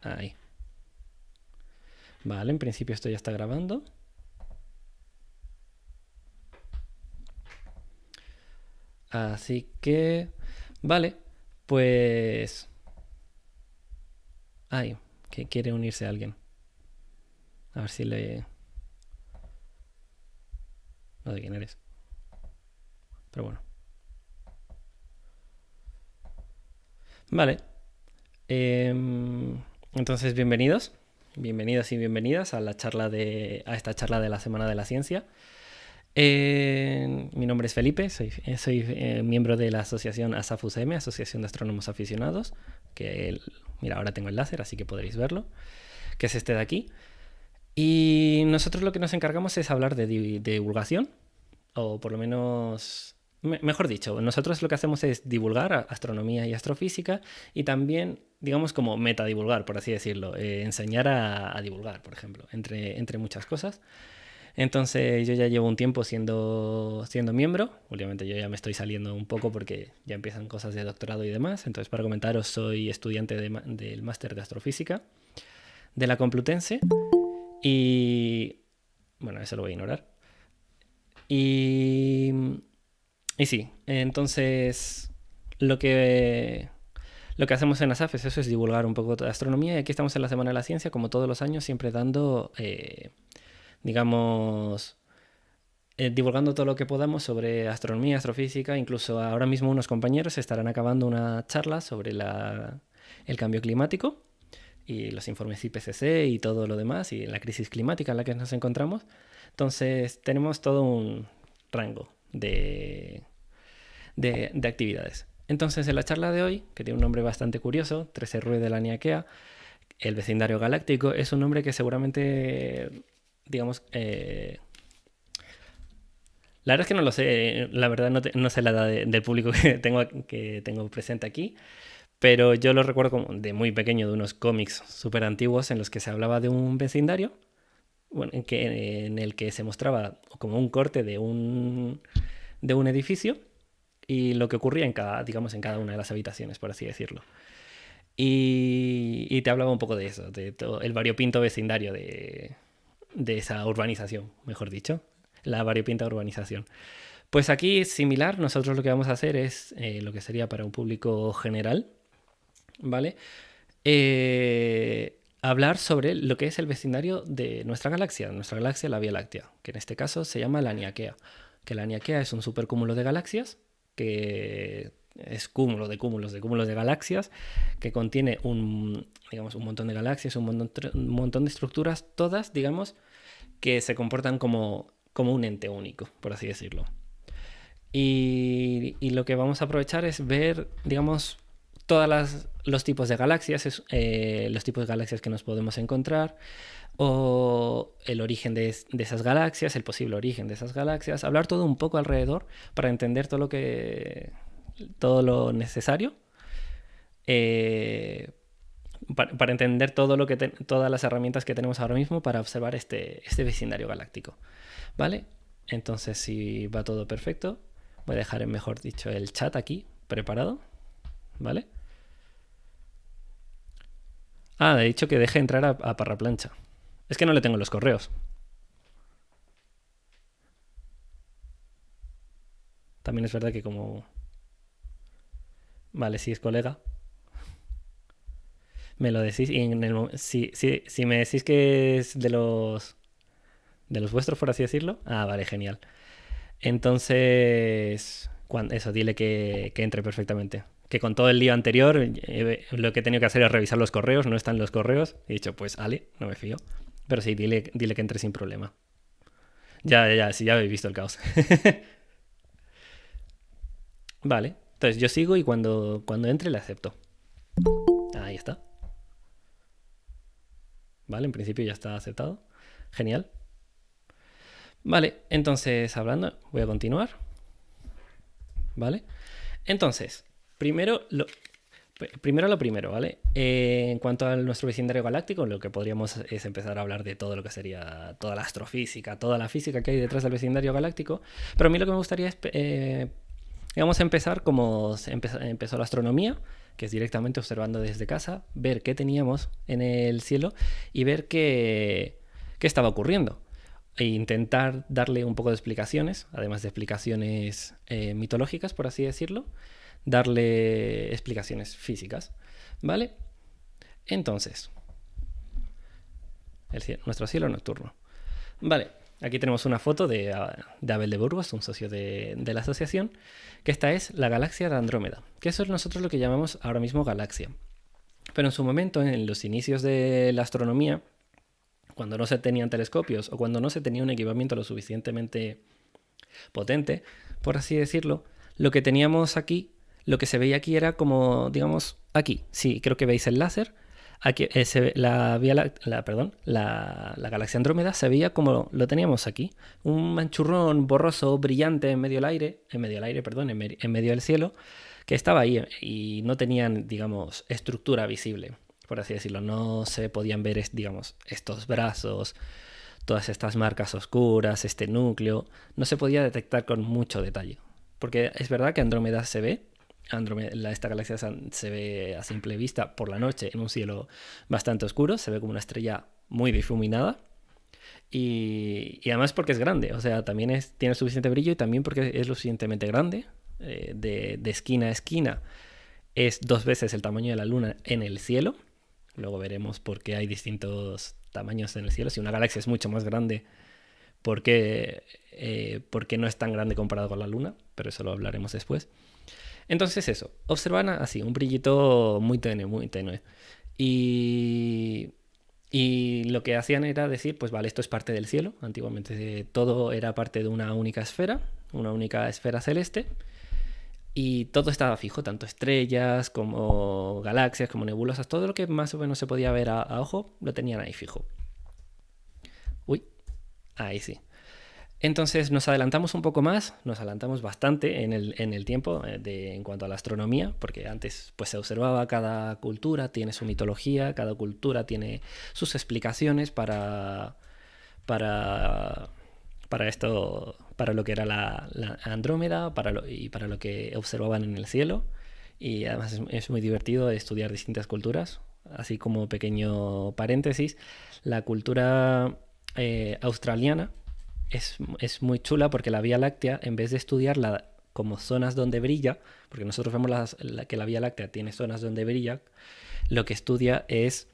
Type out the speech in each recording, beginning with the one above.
Ahí. Vale, en principio esto ya está grabando. Así que... Vale, pues... Ay, que quiere unirse a alguien. A ver si le... No sé quién eres. Pero bueno. Vale. Entonces, bienvenidos. Bienvenidos y bienvenidas a a esta charla de la Semana de la Ciencia. Mi nombre es Felipe, soy miembro de la asociación ASAF-UCM, Asociación de Astrónomos Aficionados, mira, ahora tengo el láser, así que podréis verlo, que es este de aquí. Y nosotros lo que nos encargamos es hablar de divulgación, o por lo menos, mejor dicho, nosotros lo que hacemos es divulgar astronomía y astrofísica y también, digamos, como metadivulgar, por así decirlo, enseñar a divulgar, por ejemplo, entre muchas cosas. Entonces yo ya llevo un tiempo siendo miembro. Últimamente yo ya me estoy saliendo un poco porque ya empiezan cosas de doctorado y demás. Entonces para comentaros, soy estudiante del máster de astrofísica de la Complutense. Y bueno, eso lo voy a ignorar. Y, y sí, entonces lo que, lo que hacemos en ASAF es eso, es divulgar un poco de astronomía. Y aquí estamos en la Semana de la Ciencia, como todos los años, siempre dando, digamos, divulgando todo lo que podamos sobre astronomía, astrofísica. Incluso ahora mismo unos compañeros estarán acabando una charla sobre el cambio climático y los informes IPCC y todo lo demás y la crisis climática en la que nos encontramos. Entonces tenemos todo un rango de actividades. Entonces en la charla de hoy, que tiene un nombre bastante curioso, 13 Rue de la Niaquea, el vecindario galáctico, es un nombre que seguramente, digamos, la verdad es que no lo sé, la verdad no sé la edad del público que tengo presente aquí, pero yo lo recuerdo como de muy pequeño, de unos cómics súper antiguos en los que se hablaba de un vecindario, bueno, en el que se mostraba como un corte de un edificio y lo que ocurría digamos, en cada una de las habitaciones, por así decirlo. Y te hablaba un poco de eso, de todo el variopinto vecindario de esa urbanización, mejor dicho, la variopinta urbanización. Pues aquí es similar, nosotros lo que vamos a hacer es lo que sería para un público general, ¿vale? Hablar sobre lo que es el vecindario de nuestra galaxia, la Vía Láctea, que en este caso se llama la Niaquea. Que la Niaquea es un supercúmulo de galaxias, que es cúmulo de cúmulos de cúmulos de galaxias, que contiene digamos, un montón de galaxias, un montón de estructuras, todas, digamos, que se comportan como un ente único, por así decirlo. Y lo que vamos a aprovechar es ver, digamos, los tipos de galaxias, los tipos de galaxias que nos podemos encontrar, o el origen de esas galaxias, el posible origen de esas galaxias, hablar todo un poco alrededor para entender todo lo necesario, eh, para entender todas las herramientas que tenemos ahora mismo para observar este vecindario galáctico. ¿Vale? Entonces, si va todo perfecto, voy a dejar, mejor dicho, el chat aquí preparado. ¿Vale? Ah, he dicho que deje entrar a Parraplancha. Es que no le tengo los correos. También es verdad que como... Vale, si es colega, me lo decís. Y si me decís que es de los vuestros, por así decirlo. Ah, vale, genial. Entonces, eso, dile que entre perfectamente. Que con todo el lío anterior, lo que he tenido que hacer es revisar los correos, no están los correos. He dicho, pues, Ale, no me fío. Pero sí, dile que entre sin problema. Ya, sí, ya habéis visto el caos. Vale, entonces yo sigo y cuando entre le acepto. Ahí está. Vale, en principio ya está aceptado. Genial. Vale, entonces voy a continuar. Vale. Entonces, primero lo primero, ¿vale? En cuanto a nuestro vecindario galáctico, lo que podríamos es empezar a hablar de todo lo que sería toda la astrofísica, toda la física que hay detrás del vecindario galáctico. Pero a mí lo que me gustaría es, digamos, empezar como empezó la astronomía, que es directamente observando desde casa, ver qué teníamos en el cielo y ver qué estaba ocurriendo. E intentar darle un poco de explicaciones, además de explicaciones mitológicas, por así decirlo, darle explicaciones físicas, ¿vale? Entonces, nuestro cielo nocturno. Vale, aquí tenemos una foto de Abel de Burgos, un socio de la asociación, que esta es la galaxia de Andrómeda, que eso es nosotros lo que llamamos ahora mismo galaxia. Pero en su momento, en los inicios de la astronomía, cuando no se tenían telescopios o cuando no se tenía un equipamiento lo suficientemente potente, por así decirlo, lo que teníamos aquí, lo que se veía aquí era como, digamos, aquí. Sí, creo que veis el láser. Aquí la galaxia Andrómeda se veía como lo teníamos aquí. Un manchurrón borroso, brillante en medio del cielo, que estaba ahí y no tenían, digamos, estructura visible, por así decirlo. No se podían ver, digamos, estos brazos, todas estas marcas oscuras, este núcleo, no se podía detectar con mucho detalle. Porque es verdad que Andrómeda se ve, esta galaxia se ve a simple vista por la noche en un cielo bastante oscuro, se ve como una estrella muy difuminada. Y además porque es grande, o sea, también tiene suficiente brillo y también porque es lo suficientemente grande, de esquina a esquina, es 2 veces el tamaño de la Luna en el cielo. Luego veremos por qué hay distintos tamaños en el cielo. Si una galaxia es mucho más grande, ¿por qué no es tan grande comparado con la Luna? Pero eso lo hablaremos después. Entonces eso, observan así, un brillito muy tenue, muy tenue. Y lo que hacían era decir, pues vale, esto es parte del cielo. Antiguamente todo era parte de una única esfera celeste. Y todo estaba fijo, tanto estrellas como galaxias, como nebulosas, todo lo que más o menos se podía ver a ojo, lo tenían ahí fijo. Uy, ahí sí. Entonces nos adelantamos un poco más, nos adelantamos bastante en el tiempo en cuanto a la astronomía, porque antes pues se observaba, cada cultura tiene su mitología, cada cultura tiene sus explicaciones para, para esto, para lo que era la Andrómeda, y para lo que observaban en el cielo. Y además es muy divertido estudiar distintas culturas. Así como pequeño paréntesis, la cultura australiana es muy chula porque la Vía Láctea, en vez de estudiarla como zonas donde brilla, porque nosotros vemos que la Vía Láctea tiene zonas donde brilla, lo que estudia es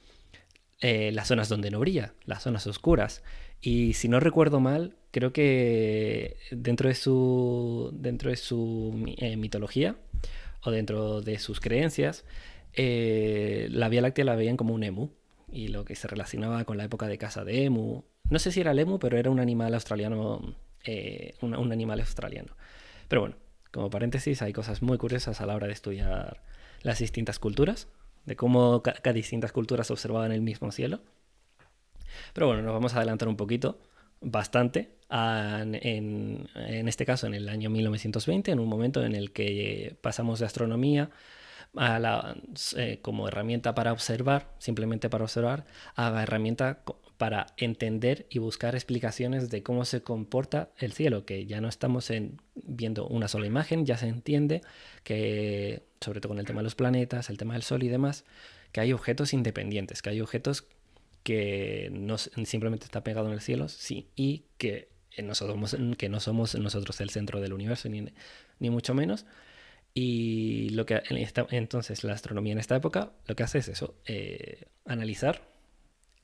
las zonas donde no brilla, las zonas oscuras. Y si no recuerdo mal, creo que dentro de su mitología o dentro de sus creencias, la Vía Láctea la veían como un emu y lo que se relacionaba con la época de caza de emu. No sé si era el emu, pero era un animal australiano, un animal australiano. Pero bueno, como paréntesis, hay cosas muy curiosas a la hora de estudiar las distintas culturas, de cómo cada distintas culturas observaban el mismo cielo. Pero bueno, nos vamos a adelantar un poquito, bastante, en este caso en el año 1920, en un momento en el que pasamos de astronomía como herramienta para observar, simplemente para observar, a la herramienta para entender y buscar explicaciones de cómo se comporta el cielo, que ya no estamos viendo una sola imagen, ya se entiende que, sobre todo con el tema de los planetas, el tema del Sol y demás, que hay objetos independientes, que hay objetos que no simplemente está pegado en el cielo, sí, y que no somos nosotros el centro del universo, ni mucho menos. Y entonces la astronomía en esta época lo que hace es eso, analizar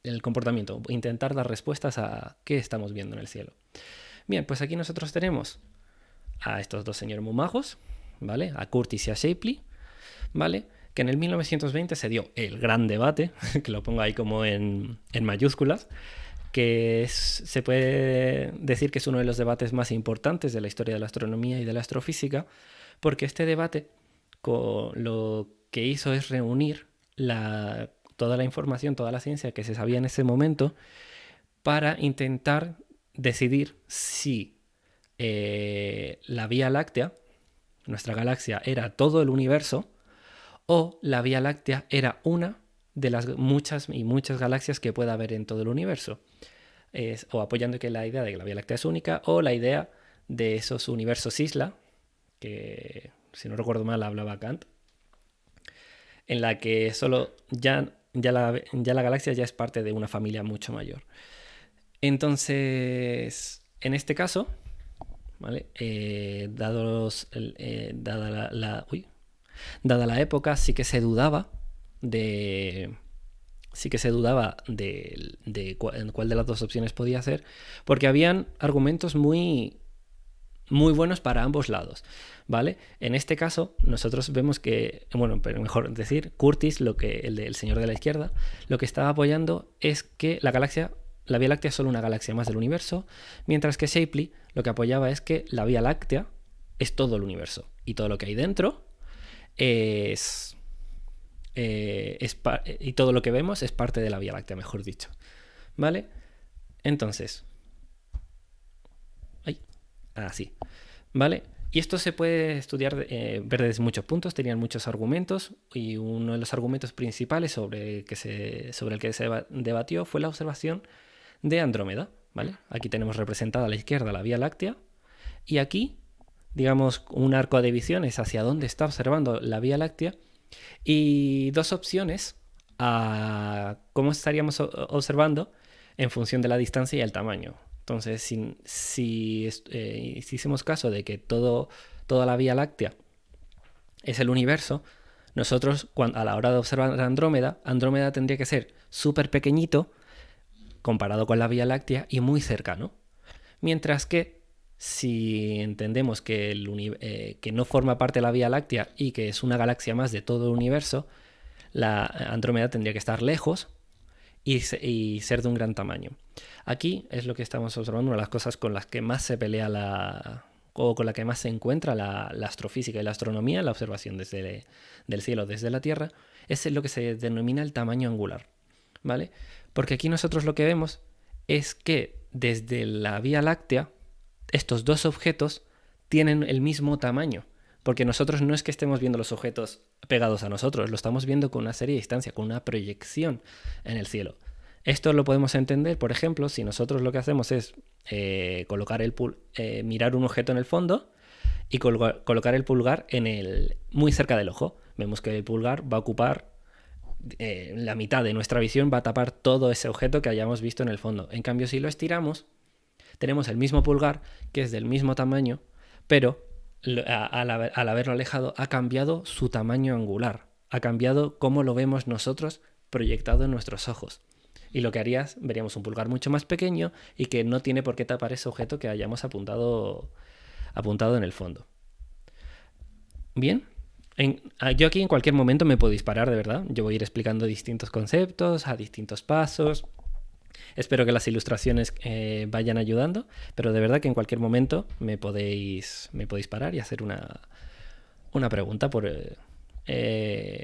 el comportamiento, intentar dar respuestas a qué estamos viendo en el cielo. Bien, pues aquí nosotros tenemos a estos dos señores muy majos, ¿vale? A Curtis y a Shapley, ¿vale? Que en el 1920 se dio el gran debate, que lo pongo ahí como en mayúsculas, que se puede decir que es uno de los debates más importantes de la historia de la astronomía y de la astrofísica, porque este debate lo que hizo es reunir toda la información, toda la ciencia que se sabía en ese momento para intentar decidir si la Vía Láctea, nuestra galaxia, era todo el universo o la Vía Láctea era una de las muchas y muchas galaxias que pueda haber en todo el universo. O apoyando que la idea de que la Vía Láctea es única, o la idea de esos universos isla, que si no recuerdo mal hablaba Kant, en la que ya la galaxia ya es parte de una familia mucho mayor. Entonces, en este caso, ¿vale? Dada la época, de, sí que se dudaba en cuál de las dos opciones podía ser, porque habían argumentos muy buenos para ambos lados, ¿vale? En este caso, nosotros vemos que, bueno, pero mejor decir, Curtis, el señor de la izquierda, lo que estaba apoyando es que la Vía Láctea es solo una galaxia más del universo, mientras que Shapley lo que apoyaba es que la Vía Láctea es todo el universo y todo lo que hay dentro es, y todo lo que vemos es parte de la Vía Láctea, mejor dicho, ¿vale? Entonces, así, ¿vale? Y esto se puede estudiar, ver desde muchos puntos, tenían muchos argumentos y uno de los argumentos principales sobre el que se debatió fue la observación de Andrómeda, ¿vale? Aquí tenemos representada a la izquierda la Vía Láctea y aquí, digamos, un arco de visión es hacia dónde está observando la Vía Láctea y dos opciones a cómo estaríamos observando en función de la distancia y el tamaño. Entonces, si hicimos caso de que toda la Vía Láctea es el universo, nosotros a la hora de observar Andrómeda tendría que ser súper pequeñito comparado con la Vía Láctea y muy cercano. Mientras que si entendemos que no forma parte de la Vía Láctea y que es una galaxia más de todo el universo, la Andrómeda tendría que estar lejos y ser de un gran tamaño. Aquí es lo que estamos observando, una de las cosas con las que más se pelea o con la que más se encuentra la astrofísica y la astronomía, la observación del cielo desde la Tierra, es lo que se denomina el tamaño angular, ¿vale? Porque aquí nosotros lo que vemos es que desde la Vía Láctea estos dos objetos tienen el mismo tamaño, porque nosotros no es que estemos viendo los objetos pegados a nosotros, lo estamos viendo con una serie de distancia, con una proyección en el cielo. Esto lo podemos entender, por ejemplo, si nosotros lo que hacemos es mirar un objeto en el fondo y colocar el pulgar muy cerca del ojo. Vemos que el pulgar va a ocupar la mitad de nuestra visión, va a tapar todo ese objeto que hayamos visto en el fondo. En cambio, si lo estiramos, tenemos el mismo pulgar, que es del mismo tamaño, pero al haberlo alejado ha cambiado su tamaño angular, ha cambiado cómo lo vemos nosotros proyectado en nuestros ojos. Y lo que veríamos un pulgar mucho más pequeño y que no tiene por qué tapar ese objeto que hayamos apuntado en el fondo. Bien, yo aquí en cualquier momento me puedo disparar, de verdad. Yo voy a ir explicando distintos conceptos a distintos pasos. Espero que las ilustraciones vayan ayudando, pero de verdad que en cualquier momento me podéis parar y hacer una pregunta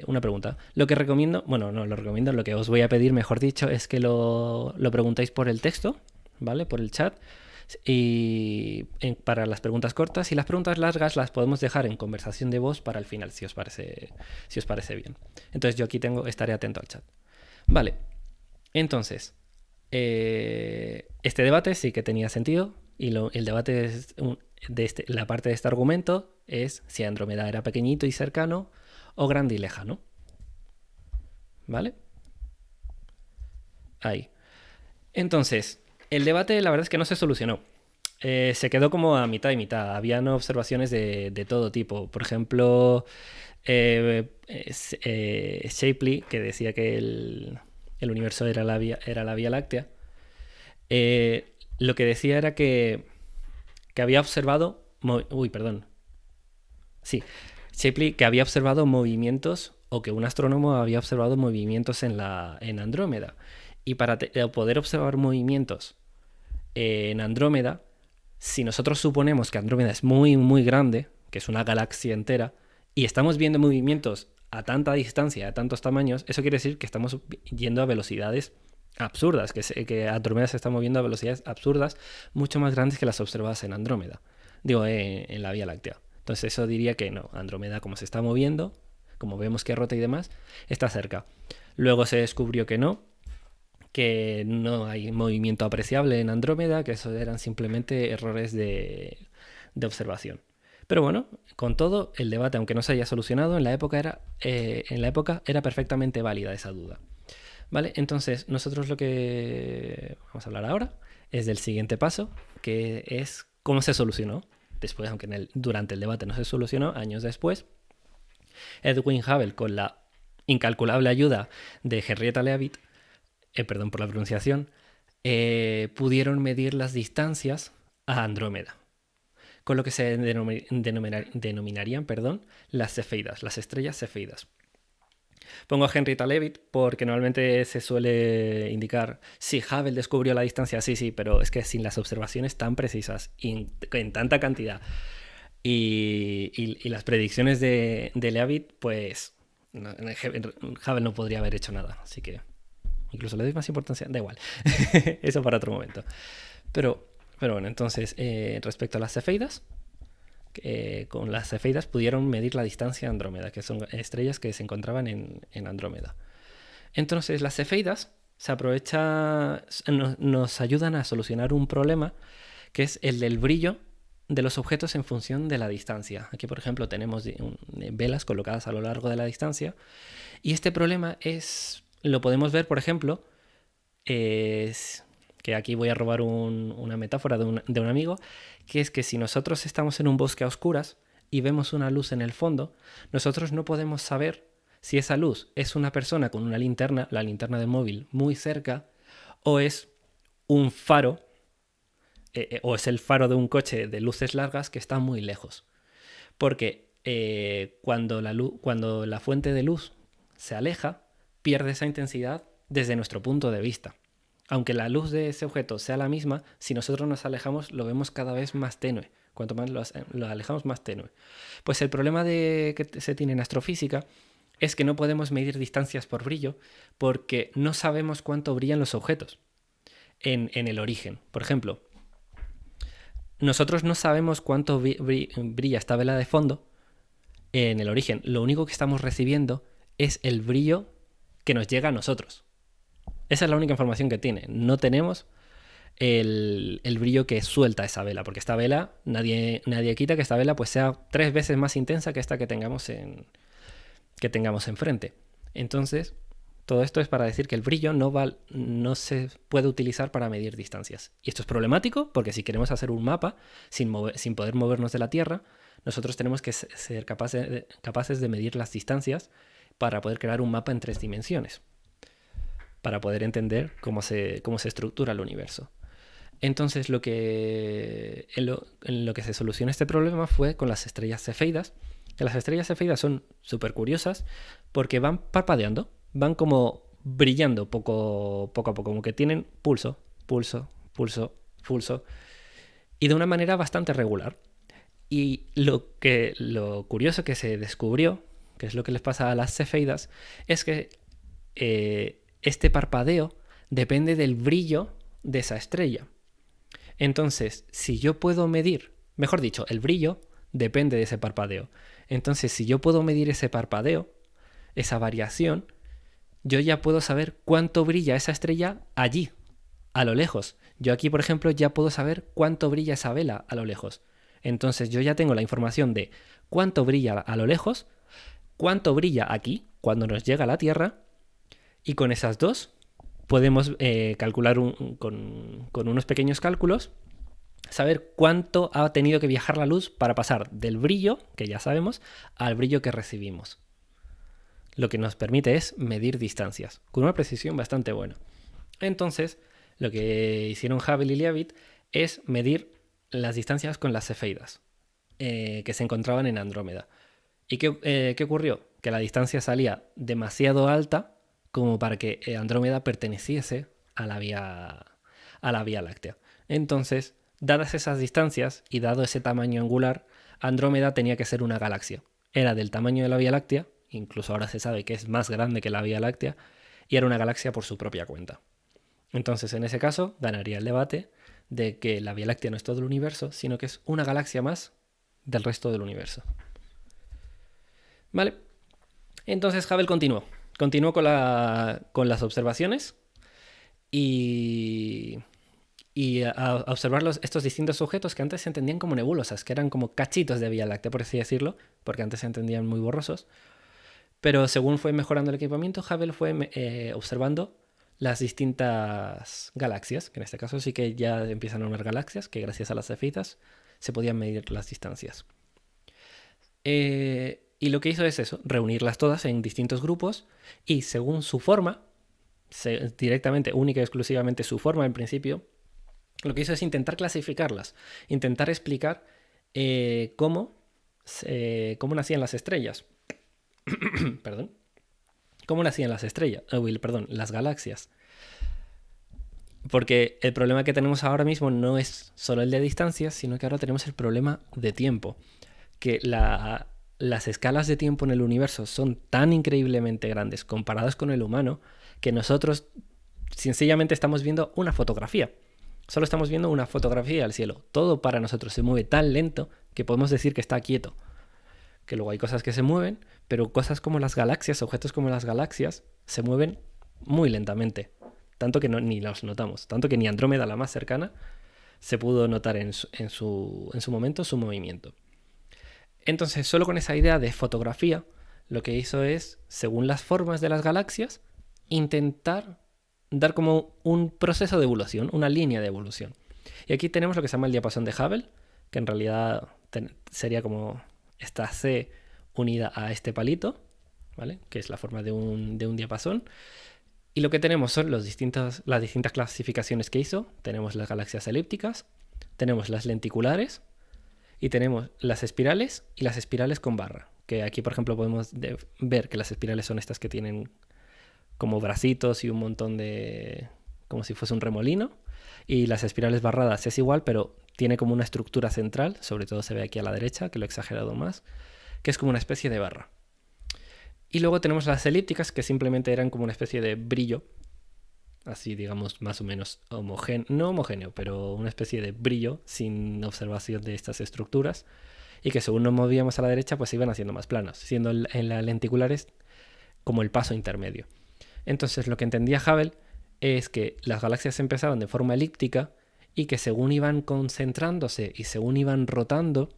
una pregunta. Lo que recomiendo, bueno, no lo recomiendo, lo que os voy a pedir, mejor dicho, es que lo preguntéis por el texto, ¿vale? Por el chat. Y para las preguntas cortas y las preguntas largas las podemos dejar en conversación de voz para el final, si os parece bien. Entonces yo aquí estaré atento al chat. Vale, entonces, este debate sí que tenía sentido y el debate la parte de este argumento es si Andrómeda era pequeñito y cercano o grande y lejano. ¿Vale? Ahí. Entonces, el debate la verdad es que no se solucionó. Se quedó como a mitad y mitad. Habían observaciones de todo tipo. Por ejemplo, Shapley, que decía que el universo era la Vía Láctea, lo que decía era que había observado... Shapley que había observado movimientos o que un astrónomo había observado movimientos en Andrómeda. Y para poder observar movimientos en Andrómeda, si nosotros suponemos que Andrómeda es muy, muy grande, que es una galaxia entera, y estamos viendo movimientos a tanta distancia, a tantos tamaños, eso quiere decir que estamos yendo a velocidades absurdas, que Andrómeda se está moviendo a velocidades absurdas, mucho más grandes que las observadas en Andrómeda. En la Vía Láctea. Entonces eso diría que no, Andrómeda como se está moviendo, como vemos que rota y demás, está cerca. Luego se descubrió que no hay movimiento apreciable en Andrómeda, que eso eran simplemente errores de observación. Pero bueno, con todo, el debate, aunque no se haya solucionado, en la época era perfectamente válida esa duda. ¿Vale? Entonces, nosotros lo que vamos a hablar ahora es del siguiente paso, que es cómo se solucionó. Después, aunque durante el debate no se solucionó, años después, Edwin Hubble, con la incalculable ayuda de Henrietta Leavitt, perdón por la pronunciación, pudieron medir las distancias a Andrómeda, con lo que se denominarían, las cefeidas, las estrellas cefeidas. Pongo a Henrietta Leavitt porque normalmente se suele indicar, sí, Hubble descubrió la distancia, sí, pero es que sin las observaciones tan precisas y en tanta cantidad y las predicciones de Leavitt, pues Hubble no podría haber hecho nada. Así que incluso le doy más importancia, da igual. Eso para otro momento. Pero bueno, entonces, respecto a las cefeidas, con las cefeidas pudieron medir la distancia a Andrómeda, que son estrellas que se encontraban en Andrómeda. Entonces, las cefeidas nos ayudan a solucionar un problema que es el del brillo de los objetos en función de la distancia. Aquí, por ejemplo, tenemos velas colocadas a lo largo de la distancia y este problema lo podemos ver, por ejemplo, que aquí voy a robar una metáfora de un amigo, que es que si nosotros estamos en un bosque a oscuras y vemos una luz en el fondo, nosotros no podemos saber si esa luz es una persona con una linterna, la linterna de móvil, muy cerca, o es un faro, o es el faro de un coche de luces largas que está muy lejos. Porque cuando la fuente de luz se aleja, pierde esa intensidad desde nuestro punto de vista. Aunque la luz de ese objeto sea la misma, si nosotros nos alejamos lo vemos cada vez más tenue. Cuanto más lo alejamos, más tenue. Pues el problema que se tiene en astrofísica es que no podemos medir distancias por brillo porque no sabemos cuánto brillan los objetos en el origen. Por ejemplo, nosotros no sabemos cuánto brilla esta vela de fondo en el origen. Lo único que estamos recibiendo es el brillo que nos llega a nosotros. Esa es la única información que tiene. No tenemos el brillo que suelta esa vela, porque esta vela, nadie quita que esta vela pues sea 3 veces más intensa que esta que tengamos enfrente. Entonces, todo esto es para decir que el brillo no se puede utilizar para medir distancias. Y esto es problemático porque si queremos hacer un mapa sin poder movernos de la Tierra, nosotros tenemos que ser capaces de medir las distancias para poder crear un mapa en 3 dimensiones, para poder entender cómo se estructura el universo. Entonces, en lo que se soluciona este problema fue con las estrellas cefeidas. Que las estrellas cefeidas son súper curiosas porque van parpadeando, van como brillando poco a poco, como que tienen pulso, y de una manera bastante regular. Y lo curioso que se descubrió, que es lo que les pasa a las cefeidas, es que este parpadeo depende del brillo de esa estrella. Entonces, si yo puedo medir, mejor dicho, el brillo depende de ese parpadeo. Entonces, si yo puedo medir ese parpadeo, esa variación, yo ya puedo saber cuánto brilla esa estrella allí, a lo lejos. Yo aquí, por ejemplo, ya puedo saber cuánto brilla esa vela a lo lejos. Entonces, yo ya tengo la información de cuánto brilla a lo lejos, cuánto brilla aquí, cuando nos llega a la Tierra, y con esas dos podemos calcular con unos pequeños cálculos, saber cuánto ha tenido que viajar la luz para pasar del brillo, que ya sabemos, al brillo que recibimos. Lo que nos permite es medir distancias, con una precisión bastante buena. Entonces, lo que hicieron Hubble y Leavitt es medir las distancias con las cefeidas, que se encontraban en Andrómeda. ¿Y qué ocurrió? Que la distancia salía demasiado alta como para que Andrómeda perteneciese a la Vía Láctea. Entonces, dadas esas distancias y dado ese tamaño angular, Andrómeda tenía que ser una galaxia. Era del tamaño de la Vía Láctea, incluso ahora se sabe que es más grande que la Vía Láctea, y era una galaxia por su propia cuenta. Entonces, en ese caso, ganaría el debate de que la Vía Láctea no es todo el universo, sino que es una galaxia más del resto del universo. ¿Vale? Entonces Hubble continuó con las observaciones y y a observar estos distintos objetos que antes se entendían como nebulosas, que eran como cachitos de Vía Láctea, por así decirlo, porque antes se entendían muy borrosos. Pero según fue mejorando el equipamiento, Hubble fue observando las distintas galaxias, que en este caso sí que ya empiezan a nombrar galaxias, que gracias a las cefitas se podían medir las distancias. Y lo que hizo es eso, reunirlas todas en distintos grupos y según su forma, directamente, única y exclusivamente su forma en principio, lo que hizo es intentar clasificarlas, intentar explicar cómo nacían las estrellas. Perdón. ¿Cómo nacían las estrellas? Perdón, las galaxias. Porque el problema que tenemos ahora mismo no es solo el de distancias, sino que ahora tenemos el problema de tiempo. Que las escalas de tiempo en el universo son tan increíblemente grandes comparadas con el humano que nosotros sencillamente estamos viendo una fotografía. Solo estamos viendo una fotografía del cielo. Todo para nosotros se mueve tan lento que podemos decir que está quieto. Que luego hay cosas que se mueven, pero cosas como las galaxias, objetos como las galaxias, se mueven muy lentamente. Tanto que ni los notamos. Tanto que ni Andrómeda, la más cercana, se pudo notar en su momento su movimiento. Entonces, solo con esa idea de fotografía, lo que hizo es, según las formas de las galaxias, intentar dar como un proceso de evolución, una línea de evolución. Y aquí tenemos lo que se llama el diapasón de Hubble, que en realidad sería como esta C unida a este palito, ¿vale? Que es la forma de un diapasón. Y lo que tenemos son las distintas clasificaciones que hizo. Tenemos las galaxias elípticas, tenemos las lenticulares y tenemos las espirales y las espirales con barra. Que aquí, por ejemplo, podemos ver que las espirales son estas que tienen como bracitos y un montón de... como si fuese un remolino. Y las espirales barradas es igual, pero tiene como una estructura central, sobre todo se ve aquí a la derecha, que lo he exagerado más, que es como una especie de barra. Y luego tenemos las elípticas, que simplemente eran como una especie de brillo, así digamos más o menos no homogéneo, pero una especie de brillo sin observación de estas estructuras, y que según nos movíamos a la derecha pues se iban haciendo más planos, siendo en las lenticulares como el paso intermedio. Entonces lo que entendía Hubble es que las galaxias empezaban de forma elíptica y que según iban concentrándose y según iban rotando,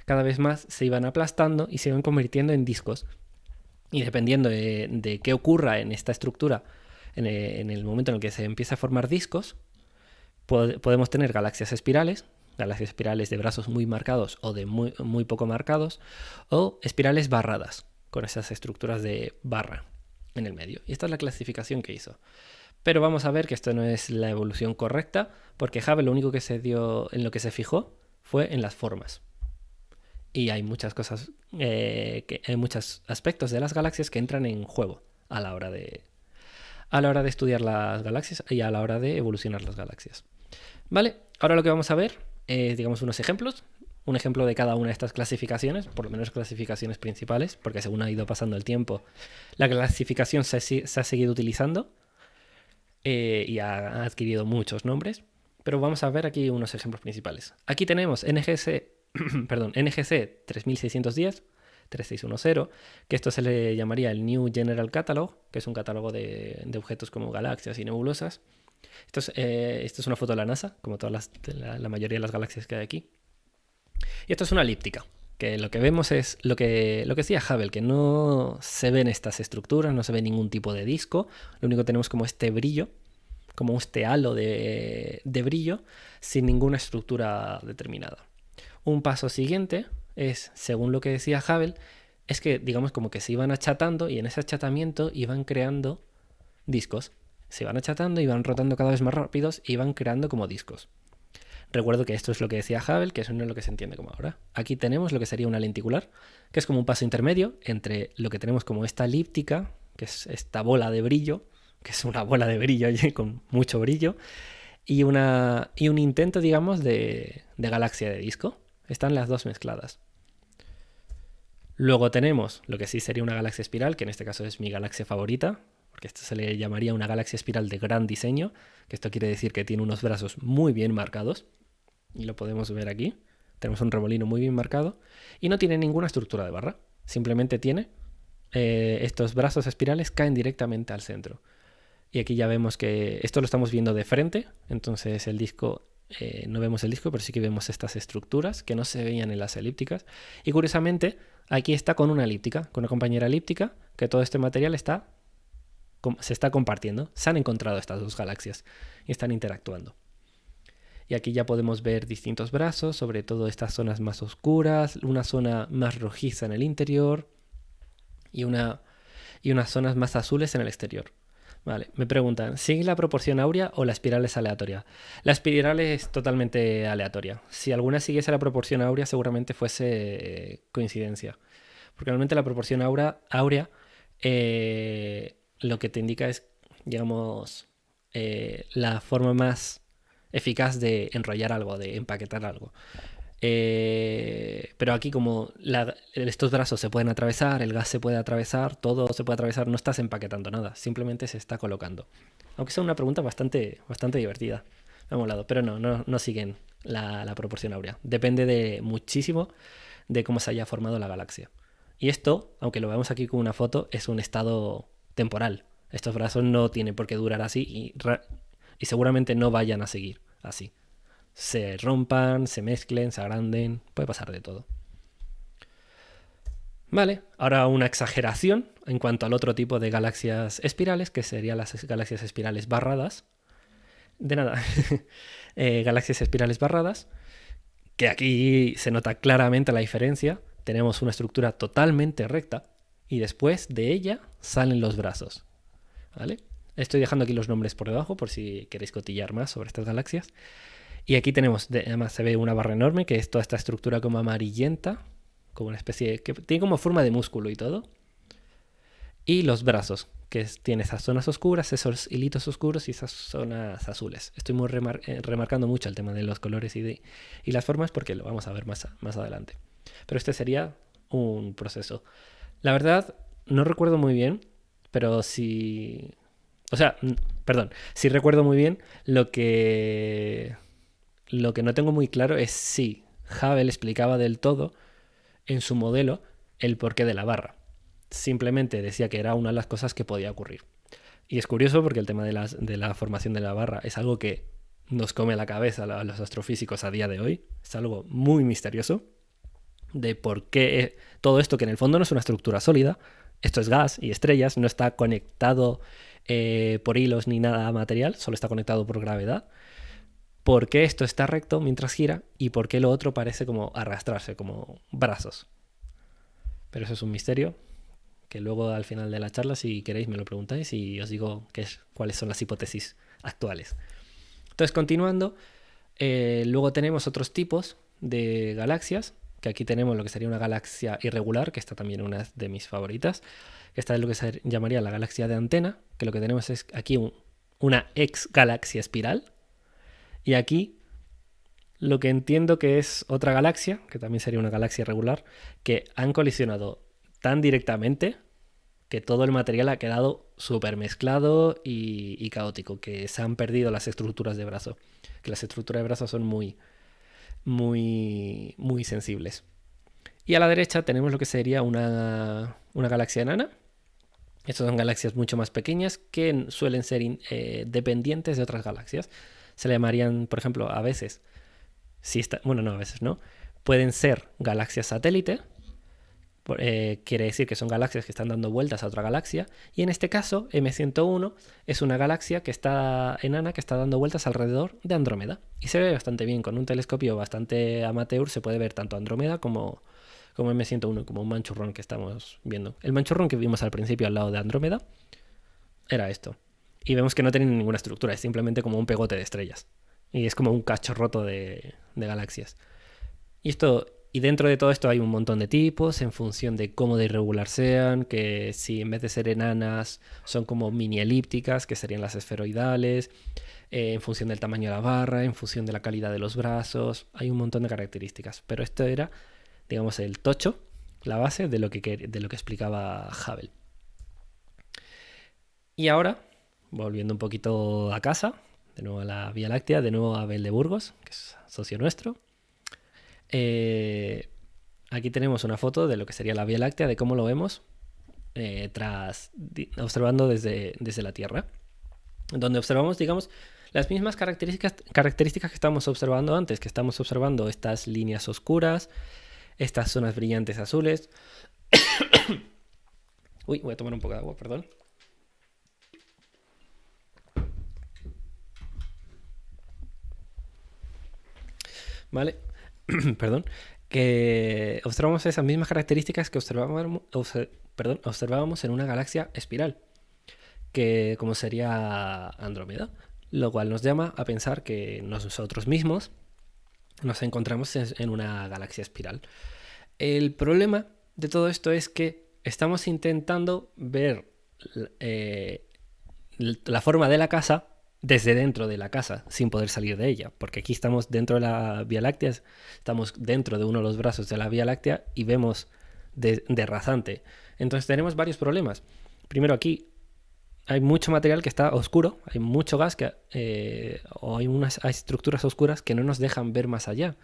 cada vez más se iban aplastando y se iban convirtiendo en discos. Y dependiendo de qué ocurra en esta estructura, en el momento en el que se empieza a formar discos, podemos tener galaxias espirales de brazos muy marcados o de muy poco marcados, o espirales barradas, con esas estructuras de barra en el medio. Y esta es la clasificación que hizo. Pero vamos a ver que esto no es la evolución correcta, porque Hubble lo único que en lo que se fijó fue en las formas. Y hay muchas cosas, hay muchos aspectos de las galaxias que entran en juego a la hora de estudiar las galaxias y a la hora de evolucionar las galaxias. Vale, ahora lo que vamos a ver es, digamos, unos ejemplos. Un ejemplo de cada una de estas clasificaciones, por lo menos clasificaciones principales, porque según ha ido pasando el tiempo, la clasificación se ha seguido utilizando y ha adquirido muchos nombres. Pero vamos a ver aquí unos ejemplos principales. Aquí tenemos NGC 3610, 3610, que esto se le llamaría el New General Catalog, que es un catálogo de objetos como galaxias y nebulosas. Esto es una foto de la NASA, como todas la mayoría de las galaxias que hay aquí. Y esto es una elíptica, que lo que vemos es lo que decía Hubble, que no se ven estas estructuras, no se ve ningún tipo de disco, lo único que tenemos como este brillo, como este halo de brillo, sin ninguna estructura determinada. Un paso siguiente es, según lo que decía Hubble, es que digamos como que se iban achatando y en ese achatamiento iban creando discos. Se iban achatando, iban rotando cada vez más rápidos y iban creando como discos. Recuerdo que esto es lo que decía Hubble, que eso no es lo que se entiende como ahora. Aquí tenemos lo que sería una lenticular, que es como un paso intermedio entre lo que tenemos como esta elíptica, que es esta bola de brillo, que es una bola de brillo con mucho brillo, y un intento, digamos, de galaxia de disco. Están las dos mezcladas. Luego tenemos lo que sí sería una galaxia espiral, que en este caso es mi galaxia favorita, porque esto se le llamaría una galaxia espiral de gran diseño, que esto quiere decir que tiene unos brazos muy bien marcados, y lo podemos ver aquí. Tenemos un remolino muy bien marcado, y no tiene ninguna estructura de barra, simplemente tiene estos brazos espirales caen directamente al centro. Y aquí ya vemos que esto lo estamos viendo de frente, entonces el disco, no vemos el disco, pero sí que vemos estas estructuras que no se veían en las elípticas. Y curiosamente, aquí está con una elíptica, con una compañera elíptica, que todo este material se está compartiendo. Se han encontrado estas dos galaxias y están interactuando. Y aquí ya podemos ver distintos brazos, sobre todo estas zonas más oscuras, una zona más rojiza en el interior y unas zonas más azules en el exterior. Vale, me preguntan, ¿sigue la proporción áurea o la espiral es aleatoria? La espiral es totalmente aleatoria. Si alguna siguiese la proporción áurea, seguramente fuese coincidencia. Porque realmente la proporción áurea lo que te indica es, digamos, la forma más eficaz de enrollar algo, de empaquetar algo. Pero aquí como estos brazos se pueden atravesar, el gas se puede atravesar, todo se puede atravesar, no estás empaquetando nada, simplemente se está colocando. Aunque sea una pregunta bastante divertida, me ha molado, pero no siguen la proporción áurea. Depende de muchísimo de cómo se haya formado la galaxia. Y esto, aunque lo veamos aquí con una foto, es un estado temporal. Estos brazos no tienen por qué durar así y seguramente no vayan a seguir así. Se rompan, se mezclen, se agranden, puede pasar de todo. Vale, ahora una exageración en cuanto al otro tipo de galaxias espirales, que serían las galaxias espirales barradas. De nada, galaxias espirales barradas, que aquí se nota claramente la diferencia. Tenemos una estructura totalmente recta y después de ella salen los brazos. ¿Vale? Estoy dejando aquí los nombres por debajo por si queréis cotillar más sobre estas galaxias. Y aquí tenemos, además se ve una barra enorme, que es toda esta estructura como amarillenta, como una especie que tiene como forma de músculo y todo. Y los brazos, que tiene esas zonas oscuras, esos hilitos oscuros y esas zonas azules. Estoy remarcando mucho el tema de los colores y las formas porque lo vamos a ver más adelante. Pero este sería un proceso. La verdad, no recuerdo muy bien, pero sí... O sea, perdón, sí recuerdo muy bien lo que no tengo muy claro es si Hubble explicaba del todo en su modelo el porqué de la barra. Simplemente decía que era una de las cosas que podía ocurrir. Y es curioso porque el tema de la formación de la barra es algo que nos come la cabeza a los astrofísicos a día de hoy. Es algo muy misterioso de por qué todo esto, que en el fondo no es una estructura sólida, esto es gas y estrellas, no está conectado por hilos ni nada material, solo está conectado por gravedad. ¿Por qué esto está recto mientras gira y por qué lo otro parece como arrastrarse, como brazos? Pero eso es un misterio que luego al final de la charla, si queréis, me lo preguntáis y os digo cuáles son las hipótesis actuales. Entonces, continuando, luego tenemos otros tipos de galaxias, que aquí tenemos lo que sería una galaxia irregular, que esta también es una de mis favoritas, que esta es lo que se llamaría la galaxia de antena, que lo que tenemos es aquí una ex galaxia espiral, y aquí lo que entiendo que es otra galaxia, que también sería una galaxia irregular, que han colisionado tan directamente que todo el material ha quedado súper mezclado y caótico, que se han perdido las estructuras de brazo, que las estructuras de brazo son muy, muy, muy sensibles. Y a la derecha tenemos lo que sería una galaxia enana. Estas son galaxias mucho más pequeñas que suelen ser dependientes de otras galaxias. Se le llamarían, por ejemplo, a veces, bueno, no, a veces no, pueden ser galaxias satélite. Quiere decir que son galaxias que están dando vueltas a otra galaxia, y en este caso M101 es una galaxia que está enana, que está dando vueltas alrededor de Andrómeda y se ve bastante bien. Con un telescopio bastante amateur se puede ver tanto Andrómeda como M101, como un manchurrón que estamos viendo. El manchurrón que vimos al principio al lado de Andrómeda era esto, y vemos que no tiene ninguna estructura, es simplemente como un pegote de estrellas y es como un cacho roto de galaxias. Y dentro de todo esto hay un montón de tipos en función de cómo de irregular sean, que si en vez de ser enanas son como mini elípticas, que serían las esferoidales, en función del tamaño de la barra, en función de la calidad de los brazos, hay un montón de características. Pero esto era, digamos, el tocho, la base de lo que explicaba Hubble. Y ahora, volviendo un poquito a casa, de nuevo a la Vía Láctea, de nuevo a Abel de Burgos, que es socio nuestro. Aquí tenemos una foto de lo que sería la Vía Láctea, de cómo lo vemos observando desde la Tierra. donde observamos, digamos, las mismas características que estamos observando antes, que estamos observando estas líneas oscuras, estas zonas brillantes azules. Uy, voy a tomar un poco de agua, perdón. Vale, perdón. Que observamos esas mismas características que observábamos en una galaxia espiral, que como sería Andrómeda, lo cual nos llama a pensar que nosotros mismos nos encontramos en una galaxia espiral. El problema de todo esto es que estamos intentando ver la forma de la casa desde dentro de la casa, sin poder salir de ella, porque aquí estamos dentro de la Vía Láctea, estamos dentro de uno de los brazos de la Vía Láctea y vemos de rasante. Entonces tenemos varios problemas. Primero, aquí hay mucho material que está oscuro, hay mucho gas o hay estructuras oscuras que no nos dejan ver más allá.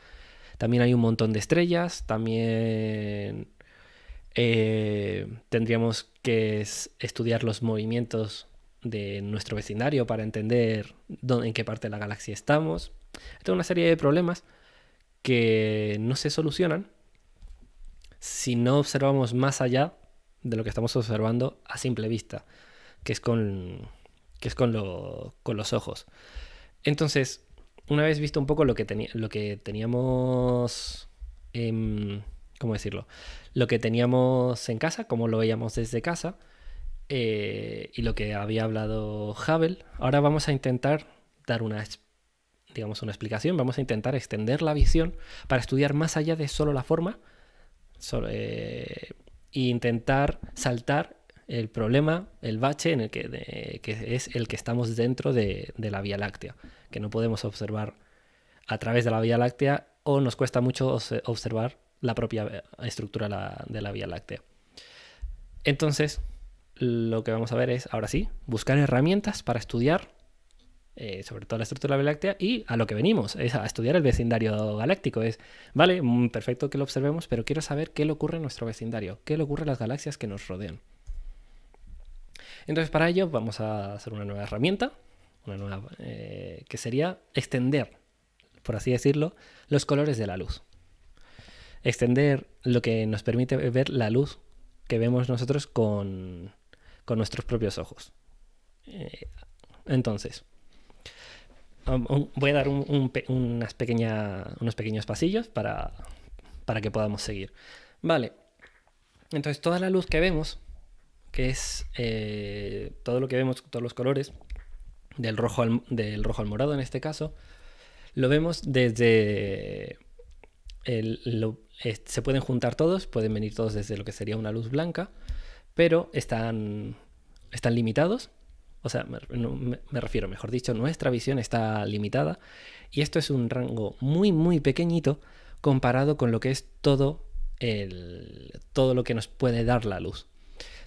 También hay un montón de estrellas, también tendríamos que estudiar los movimientos de nuestro vecindario para entender en qué parte de la galaxia estamos. Hay toda una serie de problemas que no se solucionan si no observamos más allá de lo que estamos observando a simple vista, que es con los ojos. Entonces, una vez visto un poco lo que teníamos, ¿cómo decirlo? Lo que teníamos en casa, cómo lo veíamos desde casa, y lo que había hablado Hubble, ahora vamos a intentar dar una explicación, vamos a intentar extender la visión para estudiar más allá de solo la forma e intentar saltar el problema, el bache en el que es el que estamos dentro de la Vía Láctea, que no podemos observar a través de la Vía Láctea o nos cuesta mucho observar la propia estructura de la Vía Láctea. Entonces, lo que vamos a ver es, ahora sí, buscar herramientas para estudiar sobre todo la estructura de la Vía Láctea, y a lo que venimos, es a estudiar el vecindario galáctico. Vale, perfecto que lo observemos, pero quiero saber qué le ocurre en nuestro vecindario, qué le ocurre a las galaxias que nos rodean. Entonces, para ello vamos a hacer una nueva herramienta, que sería extender, por así decirlo, los colores de la luz. Extender lo que nos permite ver la luz que vemos nosotros con nuestros propios ojos. Entonces, voy a dar unos pequeños pasillos para que podamos seguir. Vale, entonces toda la luz que vemos, que es todo lo que vemos, todos los colores, del rojo al morado en este caso, lo vemos desde... se pueden juntar todos, pueden venir todos desde lo que sería una luz blanca, pero están limitados. O sea, me refiero, mejor dicho, nuestra visión está limitada, y esto es un rango muy, muy pequeñito comparado con lo que es todo lo que nos puede dar la luz.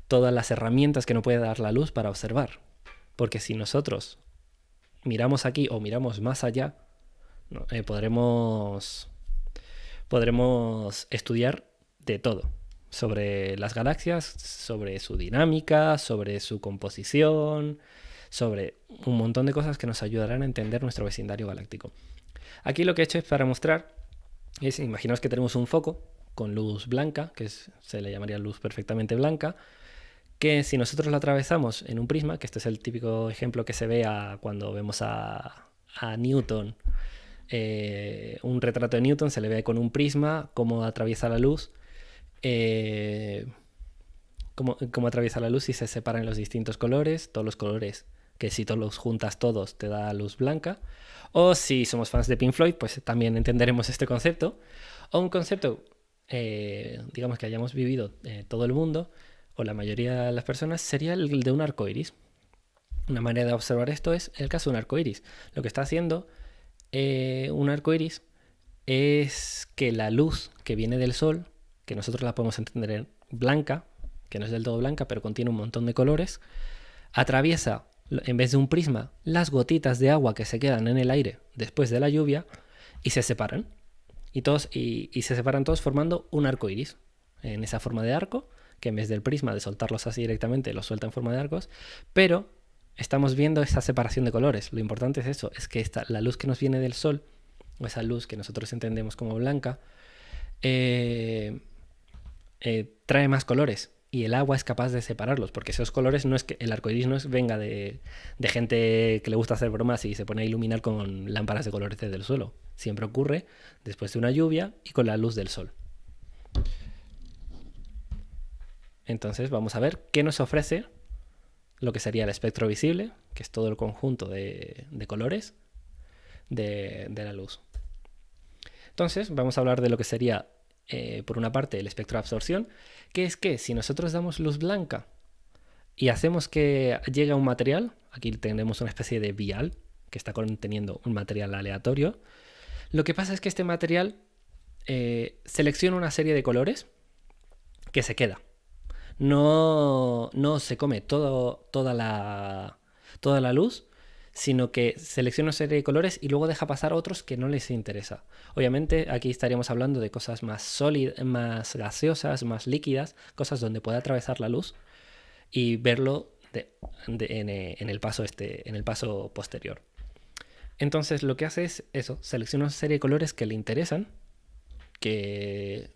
Todas las herramientas que nos puede dar la luz para observar. Porque si nosotros miramos aquí o miramos más allá, podremos estudiar de todo. Sobre las galaxias, sobre su dinámica, sobre su composición, sobre un montón de cosas que nos ayudarán a entender nuestro vecindario galáctico. Aquí lo que he hecho es para mostrar, imaginaos que tenemos un foco con luz blanca, se le llamaría luz perfectamente blanca, que si nosotros lo atravesamos en un prisma, que este es el típico ejemplo que se ve cuando vemos a Newton, un retrato de Newton, se le ve con un prisma cómo atraviesa la luz, cómo atraviesa la luz y se separan los distintos colores, todos los colores, que si todos los juntas todos te da luz blanca. O si somos fans de Pink Floyd, pues también entenderemos este concepto. O un concepto, digamos, que hayamos vivido todo el mundo, o la mayoría de las personas, sería el de un arco iris. Una manera de observar esto es el caso de un arco iris. Lo que está haciendo un arco iris es que la luz que viene del sol, que nosotros la podemos entender en blanca, que no es del todo blanca, pero contiene un montón de colores, atraviesa, en vez de un prisma, las gotitas de agua que se quedan en el aire después de la lluvia y se separan. Y se separan todos formando un arco iris, en esa forma de arco, que en vez del prisma de soltarlos así directamente, los suelta en forma de arcos, pero estamos viendo esa separación de colores. Lo importante es eso, es que la luz que nos viene del sol, o esa luz que nosotros entendemos como blanca, eh, trae más colores. Y el agua es capaz de separarlos, porque esos colores no es que el arco iris no venga de gente que le gusta hacer bromas y se pone a iluminar con lámparas de colores desde el suelo. Siempre ocurre después de una lluvia y con la luz del sol. Entonces vamos a ver qué nos ofrece lo que sería el espectro visible, que es todo el conjunto de colores de la luz. Entonces vamos a hablar de lo que sería, por una parte, el espectro de absorción, que es que si nosotros damos luz blanca y hacemos que llegue a un material, aquí tenemos una especie de vial que está conteniendo un material aleatorio, lo que pasa es que este material selecciona una serie de colores que se queda. No se come toda la luz, sino que selecciona una serie de colores y luego deja pasar otros que no les interesa. Obviamente aquí estaríamos hablando de cosas más sólidas, más gaseosas, más líquidas, cosas donde puede atravesar la luz y verlo en el paso posterior. Entonces lo que hace es eso, selecciona una serie de colores que le interesan, que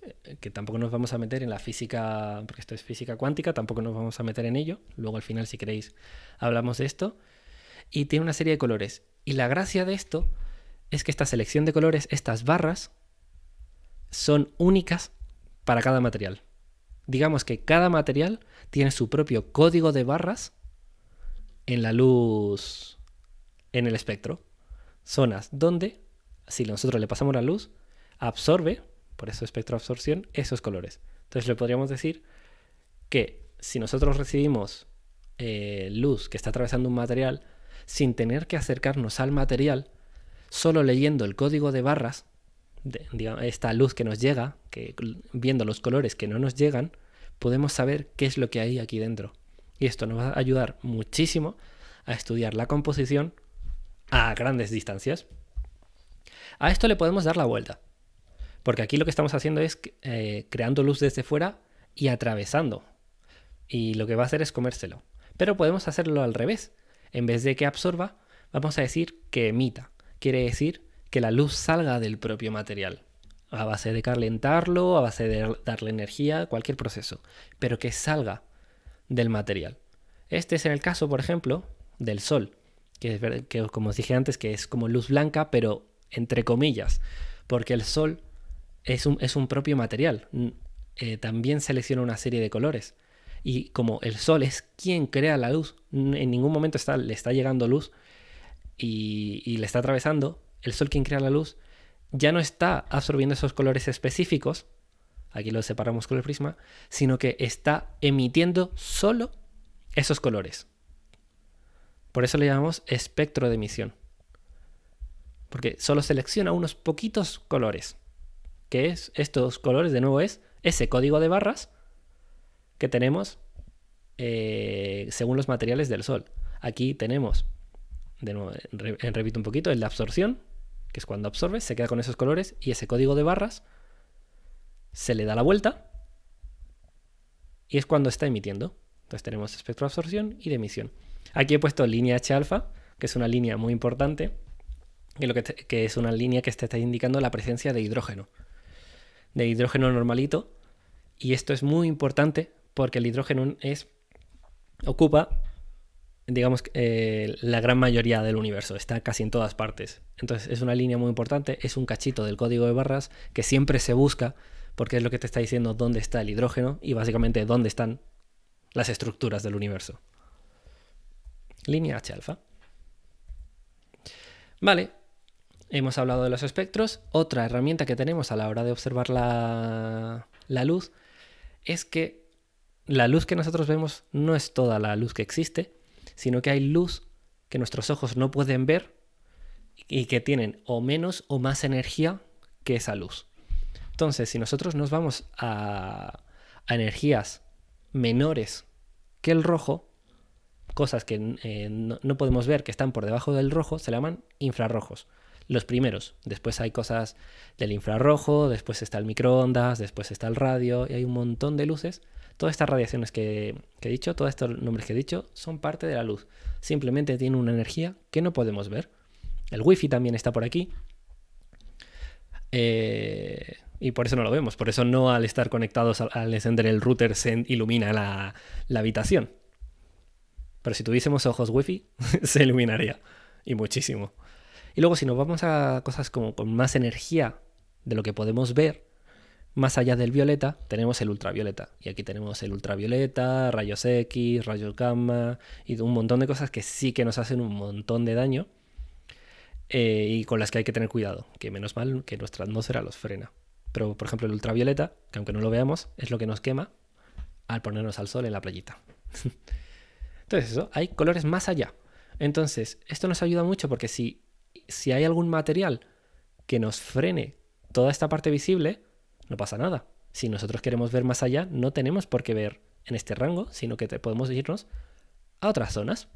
tampoco nos vamos a meter en la física, porque esto es física cuántica, tampoco nos vamos a meter en ello. Luego al final, si queréis, hablamos de esto. Y tiene una serie de colores. Y la gracia de esto es que esta selección de colores, estas barras, son únicas para cada material. Digamos que cada material tiene su propio código de barras en la luz, en el espectro. Zonas donde, si nosotros le pasamos la luz, absorbe, por eso espectro de absorción, esos colores. Entonces le podríamos decir que si nosotros recibimos luz que está atravesando un material, sin tener que acercarnos al material, solo leyendo el código de barras, digamos, esta luz que nos llega, que viendo los colores que no nos llegan, podemos saber qué es lo que hay aquí dentro. Y esto nos va a ayudar muchísimo a estudiar la composición a grandes distancias. A esto le podemos dar la vuelta, porque aquí lo que estamos haciendo es creando luz desde fuera y atravesando. Y lo que va a hacer es comérselo. Pero podemos hacerlo al revés. En vez de que absorba, vamos a decir que emita. Quiere decir que la luz salga del propio material. A base de calentarlo, a base de darle energía, cualquier proceso. Pero que salga del material. Este es en el caso, por ejemplo, del Sol. Que como os dije antes, que es como luz blanca, pero entre comillas. Porque el Sol es un propio material. También selecciona una serie de colores. Y como el sol es quien crea la luz, en ningún momento le está llegando luz y le está atravesando, el sol quien crea la luz ya no está absorbiendo esos colores específicos, aquí los separamos con el prisma, sino que está emitiendo solo esos colores. Por eso le llamamos espectro de emisión. Porque solo selecciona unos poquitos colores. Que es estos colores, de nuevo, es ese código de barras que tenemos según los materiales del Sol. Aquí tenemos, de nuevo, repito un poquito, el de absorción, que es cuando absorbe, se queda con esos colores y ese código de barras se le da la vuelta y es cuando está emitiendo. Entonces tenemos espectro de absorción y de emisión. Aquí he puesto línea H-alfa, que es una línea muy importante, que es una línea que te está indicando la presencia de hidrógeno normalito. Y esto es muy importante porque el hidrógeno ocupa, digamos, la gran mayoría del universo, está casi en todas partes. Entonces es una línea muy importante, es un cachito del código de barras que siempre se busca porque es lo que te está diciendo dónde está el hidrógeno y básicamente dónde están las estructuras del universo. Línea H-alfa. Vale, hemos hablado de los espectros. Otra herramienta que tenemos a la hora de observar la luz es que la luz que nosotros vemos no es toda la luz que existe, sino que hay luz que nuestros ojos no pueden ver y que tienen o menos o más energía que esa luz. Entonces, si nosotros nos vamos a energías menores que el rojo, cosas que no podemos ver que están por debajo del rojo, se llaman infrarrojos. los primeros. Después hay cosas del infrarrojo, después está el microondas, después está el radio, y hay un montón de luces. Todas estas radiaciones que he dicho, todos estos nombres que he dicho, son parte de la luz. Simplemente tienen una energía que no podemos ver. El wifi también está por aquí. Y por eso no lo vemos. Por eso no, al estar conectados al encender el router, se ilumina la habitación. Pero si tuviésemos ojos wifi, se iluminaría. Y muchísimo. Y luego si nos vamos a cosas como con más energía de lo que podemos ver, más allá del violeta, tenemos el ultravioleta. Y aquí tenemos el ultravioleta, rayos X, rayos gamma y un montón de cosas que sí que nos hacen un montón de daño y con las que hay que tener cuidado. Que menos mal que nuestra atmósfera los frena. Pero, por ejemplo, el ultravioleta, que aunque no lo veamos, es lo que nos quema al ponernos al sol en la playita. Entonces eso, hay colores más allá. Entonces, esto nos ayuda mucho porque si hay algún material que nos frene toda esta parte visible, no pasa nada. Si nosotros queremos ver más allá, no tenemos por qué ver en este rango, sino que podemos irnos a otras zonas.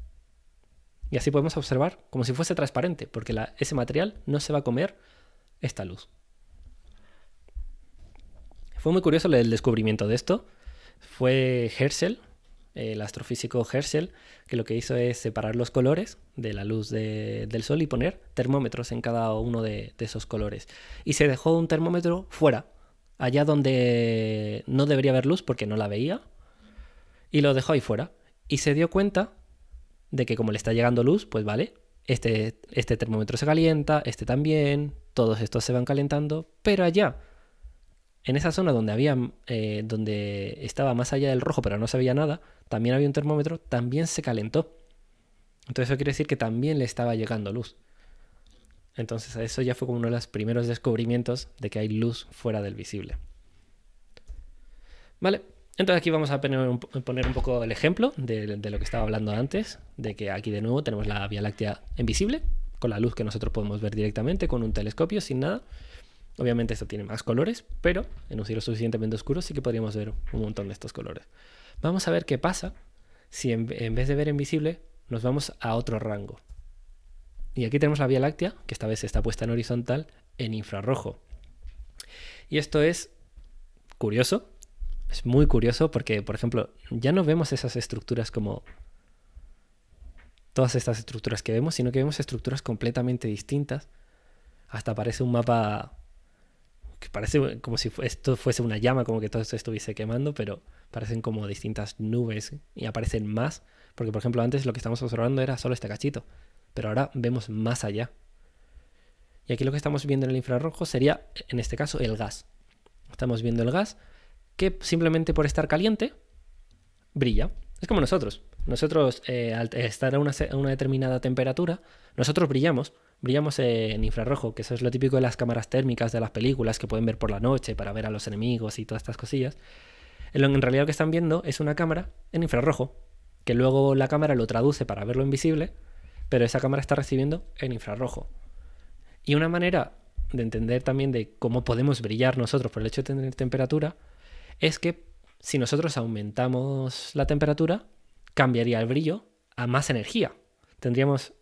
Y así podemos observar como si fuese transparente, porque ese material no se va a comer esta luz. Fue muy curioso el descubrimiento de esto. Fue Herschel, el astrofísico Herschel, que lo que hizo es separar los colores de la luz del sol y poner termómetros en cada uno de esos colores. Y se dejó un termómetro fuera, allá donde no debería haber luz porque no la veía, y lo dejó ahí fuera. Y se dio cuenta de que como le está llegando luz, pues vale, este termómetro se calienta, este también, todos estos se van calentando, pero allá, en esa zona donde estaba más allá del rojo pero no se veía nada, también había un termómetro, también se calentó. Entonces eso quiere decir que también le estaba llegando luz. Entonces eso ya fue como uno de los primeros descubrimientos de que hay luz fuera del visible. Vale, entonces aquí vamos a poner un poco el ejemplo de lo que estaba hablando antes, de que aquí de nuevo tenemos la Vía Láctea en visible, con la luz que nosotros podemos ver directamente con un telescopio sin nada. Obviamente esto tiene más colores, pero en un cielo suficientemente oscuro sí que podríamos ver un montón de estos colores. Vamos a ver qué pasa si en vez de ver en visible nos vamos a otro rango. Y aquí tenemos la Vía Láctea, que esta vez está puesta en horizontal, en infrarrojo. Y esto es curioso, es muy curioso porque, por ejemplo, ya no vemos esas estructuras como todas estas estructuras que vemos, sino que vemos estructuras completamente distintas. Hasta parece un mapa que parece como si esto fuese una llama, como que todo esto estuviese quemando, pero parecen como distintas nubes y aparecen más, porque por ejemplo antes lo que estamos observando era solo este cachito, pero ahora vemos más allá. Y aquí lo que estamos viendo en el infrarrojo sería, en este caso, el gas. Estamos viendo el gas que simplemente por estar caliente brilla. Es como nosotros. Nosotros, al estar a una determinada temperatura, nosotros brillamos en infrarrojo, que eso es lo típico de las cámaras térmicas de las películas que pueden ver por la noche para ver a los enemigos y todas estas cosillas. En realidad lo que están viendo es una cámara en infrarrojo, que luego la cámara lo traduce para verlo en visible, pero esa cámara está recibiendo en infrarrojo. Y una manera de entender también de cómo podemos brillar nosotros por el hecho de tener temperatura es que si nosotros aumentamos la temperatura, cambiaría el brillo a más energía. Tendríamos,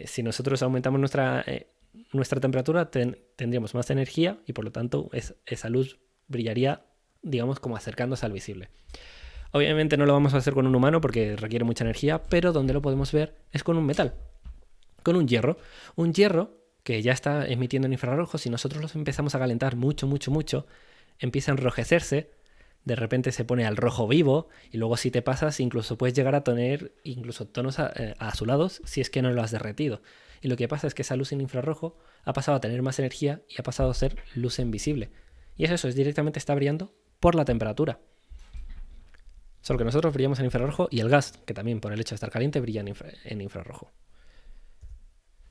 si nosotros aumentamos nuestra temperatura, tendríamos más energía y por lo tanto esa luz brillaría, digamos, como acercándose al visible. Obviamente no lo vamos a hacer con un humano porque requiere mucha energía, pero donde lo podemos ver es con un metal, con un hierro. Un hierro que ya está emitiendo en infrarrojo, si nosotros los empezamos a calentar mucho, empieza a enrojecerse, de repente se pone al rojo vivo y luego si te pasas incluso puedes llegar a tener incluso tonos azulados si es que no lo has derretido. Y lo que pasa es que esa luz en infrarrojo ha pasado a tener más energía y ha pasado a ser luz invisible. Y es directamente está brillando por la temperatura. Solo que nosotros brillamos en infrarrojo y el gas, que también por el hecho de estar caliente, brilla en infrarrojo.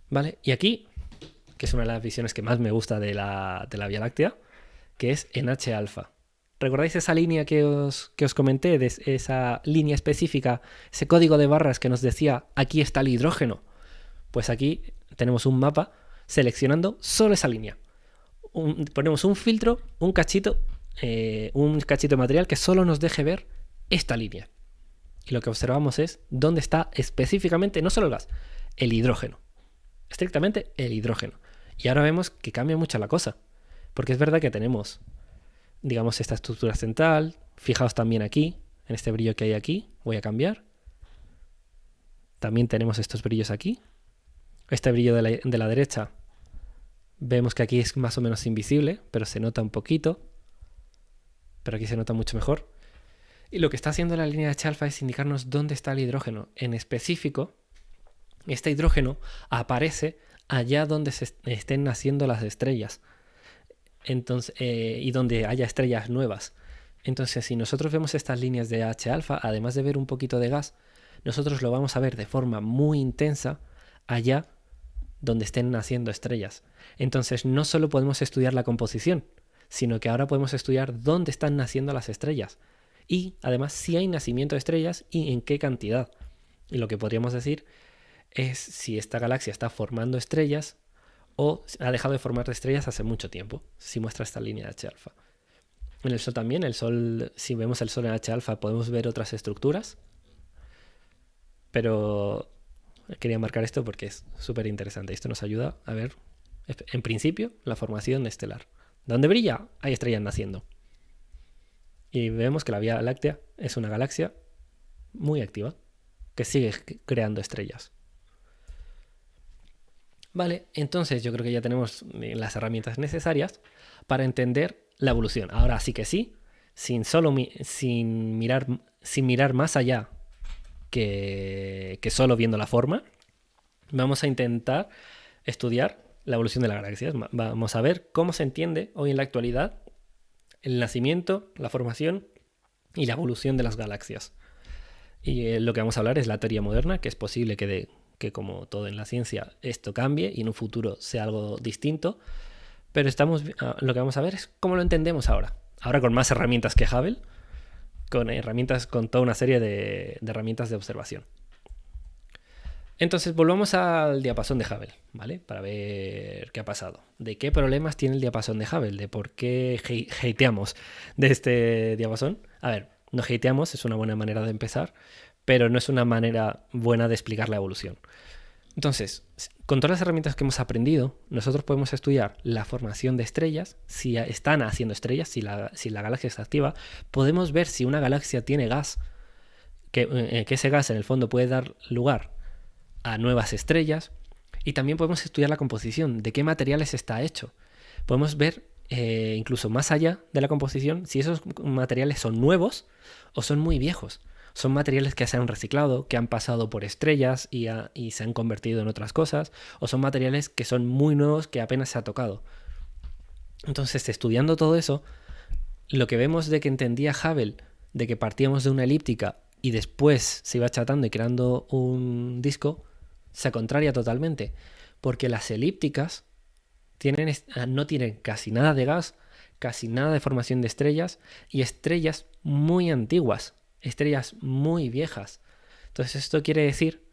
¿Vale? Y aquí, que es una de las visiones que más me gusta de la Vía Láctea, que es en H-alfa. ¿Recordáis esa línea que os comenté? De esa línea específica, ese código de barras que nos decía aquí está el hidrógeno. Pues aquí tenemos un mapa seleccionando solo esa línea. Ponemos un filtro, un cachito de material que solo nos deje ver esta línea. Y lo que observamos es dónde está específicamente, no solo el gas, el hidrógeno. estrictamente el hidrógeno. Y ahora vemos que cambia mucho la cosa, porque es verdad que tenemos, digamos, esta estructura central. Fijaos también aquí, en este brillo que hay aquí, voy a cambiar. También tenemos estos brillos aquí. Este brillo de la derecha, vemos que aquí es más o menos invisible, pero se nota un poquito. Pero aquí se nota mucho mejor. Y lo que está haciendo la línea de H-alfa es indicarnos dónde está el hidrógeno. En específico, este hidrógeno aparece allá donde se estén naciendo las estrellas. Entonces, y donde haya estrellas nuevas. Entonces, si nosotros vemos estas líneas de H-alfa, además de ver un poquito de gas, nosotros lo vamos a ver de forma muy intensa allá donde estén naciendo estrellas. Entonces, no solo podemos estudiar la composición, sino que ahora podemos estudiar dónde están naciendo las estrellas. Y, además, si hay nacimiento de estrellas y en qué cantidad. Y lo que podríamos decir es si esta galaxia está formando estrellas o ha dejado de formar estrellas hace mucho tiempo, si muestra esta línea de H-alfa. En el Sol también, el Sol, si vemos el Sol en H-alfa, podemos ver otras estructuras, pero quería marcar esto porque es súper interesante. Esto nos ayuda a ver, en principio, la formación estelar. ¿Dónde brilla? Hay estrellas naciendo. Y vemos que la Vía Láctea es una galaxia muy activa, que sigue creando estrellas. Vale, entonces yo creo que ya tenemos las herramientas necesarias para entender la evolución. Ahora sí que sí, sin mirar más allá que solo viendo la forma, vamos a intentar estudiar la evolución de las galaxias. Vamos a ver cómo se entiende hoy en la actualidad el nacimiento, la formación y la evolución de las galaxias. Y lo que vamos a hablar es la teoría moderna, que es posible que como todo en la ciencia esto cambie y en un futuro sea algo distinto, pero lo que vamos a ver es cómo lo entendemos ahora con más herramientas que Hubble, con toda una serie de herramientas de observación. Entonces volvamos al diapasón de Hubble, ¿vale? Para ver qué ha pasado. ¿De qué problemas tiene el diapasón de Hubble? ¿De por qué hateamos de este diapasón? A ver, no hateamos, es una buena manera de empezar, pero no es una manera buena de explicar la evolución. Entonces, con todas las herramientas que hemos aprendido, nosotros podemos estudiar la formación de estrellas, si están haciendo estrellas, si la galaxia está activa, podemos ver si una galaxia tiene gas, que ese gas en el fondo puede dar lugar a nuevas estrellas, y también podemos estudiar la composición, de qué materiales está hecho. Podemos ver incluso más allá de la composición si esos materiales son nuevos o son muy viejos. Son materiales que se han reciclado, que han pasado por estrellas y se han convertido en otras cosas, o son materiales que son muy nuevos que apenas se ha tocado. Entonces, estudiando todo eso, lo que vemos de que entendía Hubble, de que partíamos de una elíptica y después se iba achatando y creando un disco, se contraria totalmente, porque las elípticas no tienen casi nada de gas, casi nada de formación de estrellas y estrellas muy antiguas, estrellas muy viejas. Entonces esto quiere decir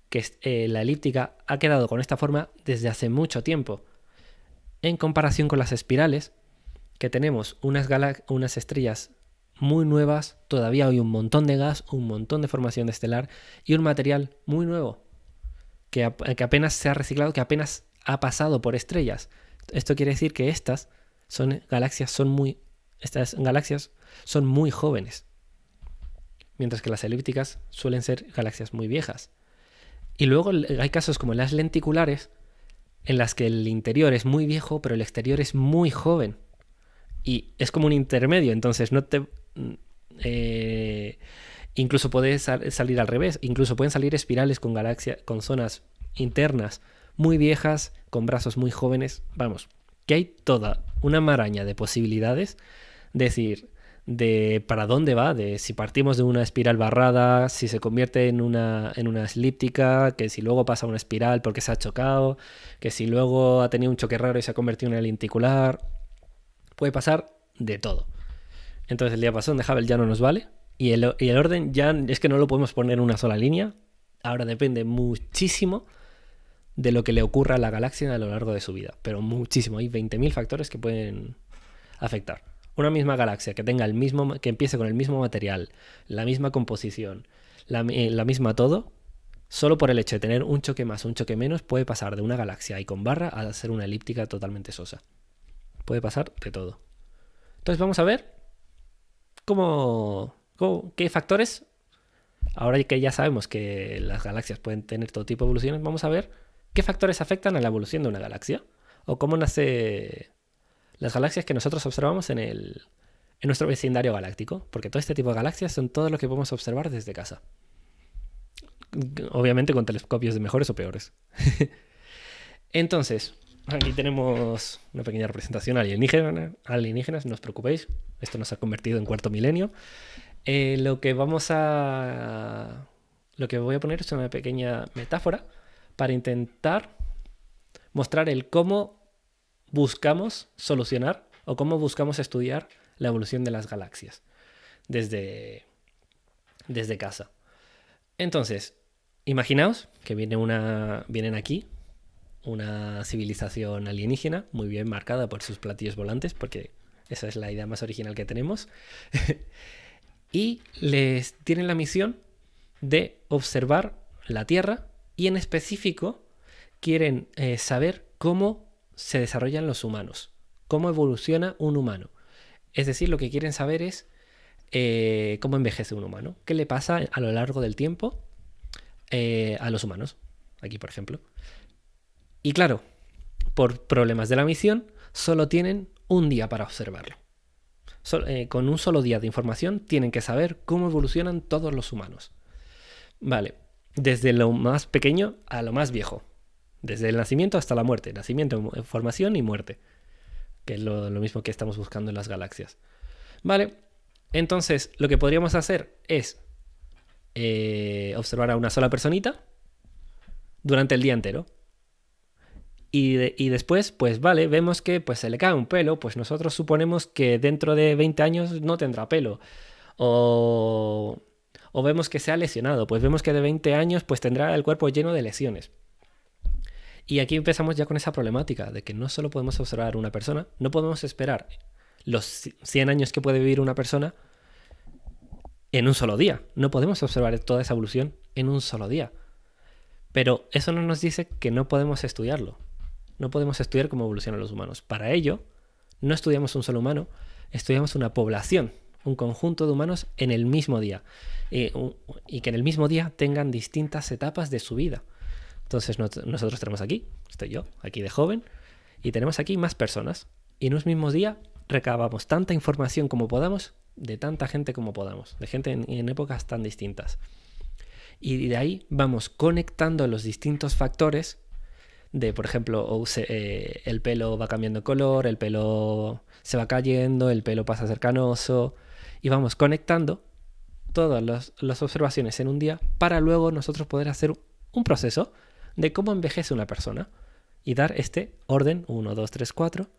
que la elíptica ha quedado con esta forma desde hace mucho tiempo, en comparación con las espirales, que tenemos unas estrellas muy nuevas, todavía hay un montón de gas, un montón de formación estelar y un material muy nuevo que apenas se ha reciclado, que apenas ha pasado por estrellas. Esto quiere decir que estas galaxias son muy jóvenes, mientras que las elípticas suelen ser galaxias muy viejas. Y luego hay casos como las lenticulares, en las que el interior es muy viejo, pero el exterior es muy joven. Y es como un intermedio, entonces incluso puede salir al revés. Incluso pueden salir espirales con zonas internas muy viejas, con brazos muy jóvenes. Vamos, que hay toda una maraña de posibilidades, decir, de para dónde va, de si partimos de una espiral barrada, si se convierte en una elíptica, que si luego pasa a una espiral porque se ha chocado, que si luego ha tenido un choque raro y se ha convertido en una lenticular. Puede pasar de todo. Entonces el diapasón de Hubble ya no nos vale y el orden ya es que no lo podemos poner en una sola línea. Ahora depende muchísimo de lo que le ocurra a la galaxia a lo largo de su vida, pero muchísimo. Hay 20.000 factores que pueden afectar. Una misma galaxia que empiece con el mismo material, la misma composición, la misma todo, Solo por el hecho de tener un choque más o un choque menos puede pasar de una galaxia y con barra a ser una elíptica totalmente sosa. Puede pasar de todo. Entonces vamos a ver qué factores, ahora que ya sabemos que las galaxias pueden tener todo tipo de evoluciones, vamos a ver qué factores afectan a la evolución de una galaxia o cómo nace las galaxias que nosotros observamos en nuestro vecindario galáctico, porque todo este tipo de galaxias son todo lo que podemos observar desde casa. Obviamente con telescopios de mejores o peores. Entonces, aquí tenemos una pequeña representación alienígenas, no os preocupéis, esto nos ha convertido en cuarto milenio. Lo que voy a poner es una pequeña metáfora para intentar mostrar el cómo buscamos solucionar o cómo buscamos estudiar la evolución de las galaxias desde casa. Entonces, imaginaos que vienen aquí una civilización alienígena muy bien marcada por sus platillos volantes, porque esa es la idea más original que tenemos, y les tienen la misión de observar la Tierra y en específico quieren saber cómo se desarrollan los humanos, cómo evoluciona un humano. Es decir, lo que quieren saber es cómo envejece un humano, qué le pasa a lo largo del tiempo a los humanos, aquí por ejemplo. Y claro, por problemas de la misión, solo tienen un día para observarlo. Con un solo día de información tienen que saber cómo evolucionan todos los humanos. Vale, desde lo más pequeño a lo más viejo. Desde el nacimiento hasta la muerte. Nacimiento, formación y muerte. Que es lo mismo que estamos buscando en las galaxias. Vale, entonces lo que podríamos hacer es observar a una sola personita durante el día entero. Y después, pues vale, vemos que pues, se le cae un pelo, pues nosotros suponemos que dentro de 20 años no tendrá pelo. O vemos que se ha lesionado, pues vemos que de 20 años pues tendrá el cuerpo lleno de lesiones. Y aquí empezamos ya con esa problemática de que no solo podemos observar una persona, no podemos esperar los 100 años que puede vivir una persona en un solo día. No podemos observar toda esa evolución en un solo día. Pero eso no nos dice que no podemos estudiarlo. No podemos estudiar cómo evolucionan los humanos. Para ello, no estudiamos un solo humano, estudiamos una población, un conjunto de humanos en el mismo día. Y que en el mismo día tengan distintas etapas de su vida. Entonces nosotros tenemos aquí, estoy yo, aquí de joven, y tenemos aquí más personas. Y en un mismo día recabamos tanta información como podamos, de tanta gente como podamos, de gente en épocas tan distintas. Y de ahí vamos conectando los distintos factores de, por ejemplo, el pelo va cambiando de color, el pelo se va cayendo, el pelo pasa a ser canoso, y vamos conectando todas las observaciones en un día para luego nosotros poder hacer un proceso de cómo envejece una persona y dar este orden 1, 2, 3, 4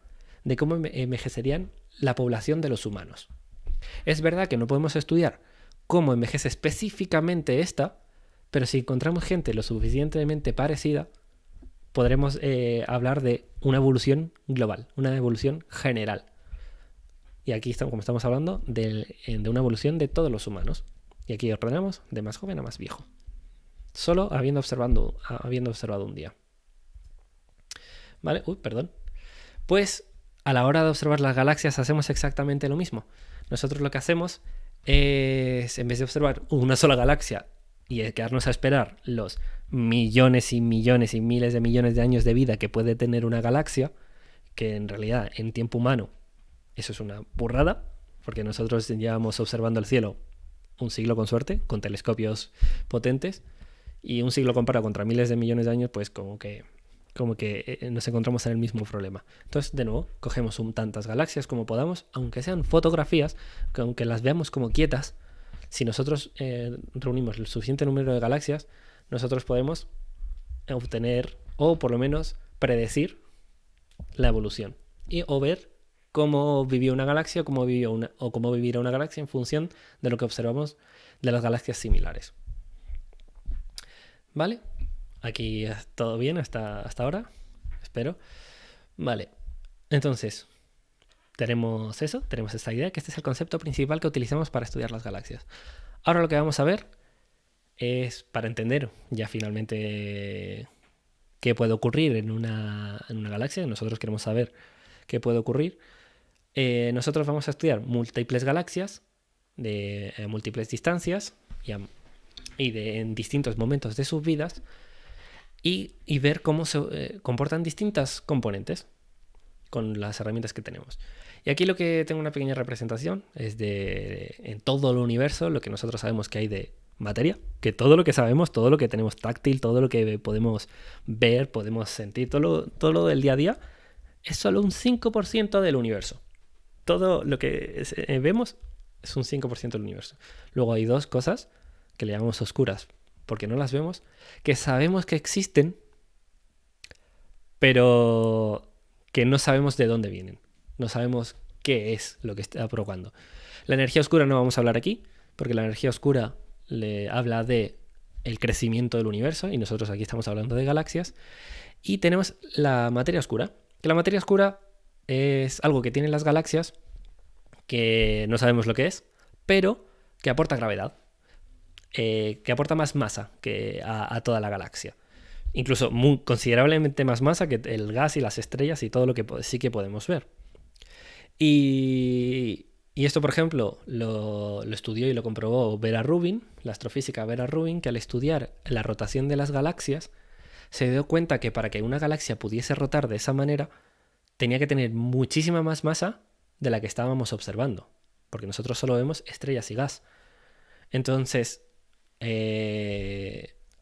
de cómo envejecerían la población de los humanos. Es verdad que no podemos estudiar cómo envejece específicamente esta, pero si encontramos gente lo suficientemente parecida, podremos hablar de una evolución global, una evolución general. Y aquí estamos, como estamos hablando, de una evolución de todos los humanos. Y aquí ordenamos de más joven a más viejo. Solo habiendo observado un día. ¿Vale? Perdón. Pues a la hora de observar las galaxias hacemos exactamente lo mismo. Nosotros lo que hacemos es, en vez de observar una sola galaxia y quedarnos a esperar los millones y millones y miles de millones de años de vida que puede tener una galaxia, que en realidad en tiempo humano eso es una burrada, porque nosotros llevamos observando el cielo un siglo con suerte, con telescopios potentes, y un siglo comparado contra miles de millones de años, pues como que nos encontramos en el mismo problema. Entonces, de nuevo, cogemos tantas galaxias como podamos, aunque sean fotografías, que aunque las veamos como quietas, si nosotros reunimos el suficiente número de galaxias, nosotros podemos obtener, o por lo menos predecir, la evolución. O ver cómo vivió una galaxia, cómo vivirá una galaxia en función de lo que observamos de las galaxias similares. ¿Vale? Aquí todo bien hasta ahora, espero. Vale, entonces tenemos esta idea, que este es el concepto principal que utilizamos para estudiar las galaxias. Ahora lo que vamos a ver es para entender ya finalmente qué puede ocurrir en una galaxia. Nosotros queremos saber qué puede ocurrir. Nosotros vamos a estudiar múltiples galaxias de múltiples distancias en distintos momentos de sus vidas y ver cómo se comportan distintas componentes con las herramientas que tenemos. Y aquí lo que tengo una pequeña representación es en todo el universo, lo que nosotros sabemos que hay de materia, que todo lo que sabemos, todo lo que tenemos táctil, todo lo que podemos ver, podemos sentir, todo lo del día a día, es solo un 5% del universo. Todo lo que vemos es un 5% del universo. Luego hay dos cosas que le llamamos oscuras, porque no las vemos, que sabemos que existen, pero que no sabemos de dónde vienen. No sabemos qué es lo que está provocando. La energía oscura no vamos a hablar aquí, porque la energía oscura le habla de el crecimiento del universo y nosotros aquí estamos hablando de galaxias. Y tenemos la materia oscura, que la materia oscura es algo que tienen las galaxias que no sabemos lo que es, pero que aporta gravedad, que aporta más masa que a toda la galaxia. Incluso considerablemente más masa que el gas y las estrellas y todo lo que sí que podemos ver. Y esto, por ejemplo, lo estudió y lo comprobó Vera Rubin, la astrofísica Vera Rubin, que al estudiar la rotación de las galaxias se dio cuenta que para que una galaxia pudiese rotar de esa manera tenía que tener muchísima más masa de la que estábamos observando, porque nosotros solo vemos estrellas y gas. Entonces, a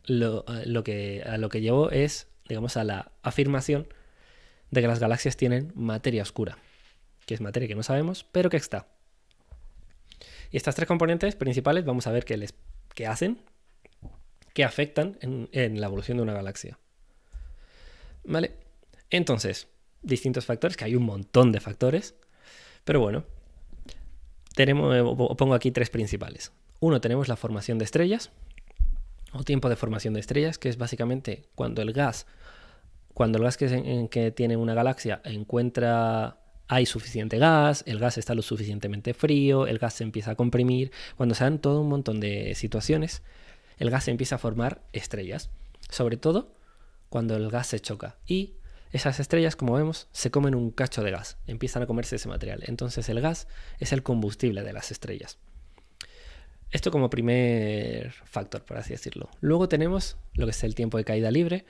lo que llevó es, digamos, a la afirmación de que las galaxias tienen materia oscura, que es materia que no sabemos, pero que está. Y estas tres componentes principales vamos a ver qué hacen, qué afectan en la evolución de una galaxia. ¿Vale? Entonces, distintos factores, que hay un montón de factores, pero bueno, pongo aquí tres principales. Uno, tenemos la formación de estrellas, o tiempo de formación de estrellas, que es básicamente cuando el gas que tiene una galaxia hay suficiente gas, el gas está lo suficientemente frío, el gas se empieza a comprimir. Cuando se dan todo un montón de situaciones, el gas se empieza a formar estrellas, sobre todo cuando el gas se choca. Y esas estrellas, como vemos, se comen un cacho de gas, empiezan a comerse ese material. Entonces el gas es el combustible de las estrellas. Esto como primer factor, por así decirlo. Luego tenemos lo que es el tiempo de caída libre.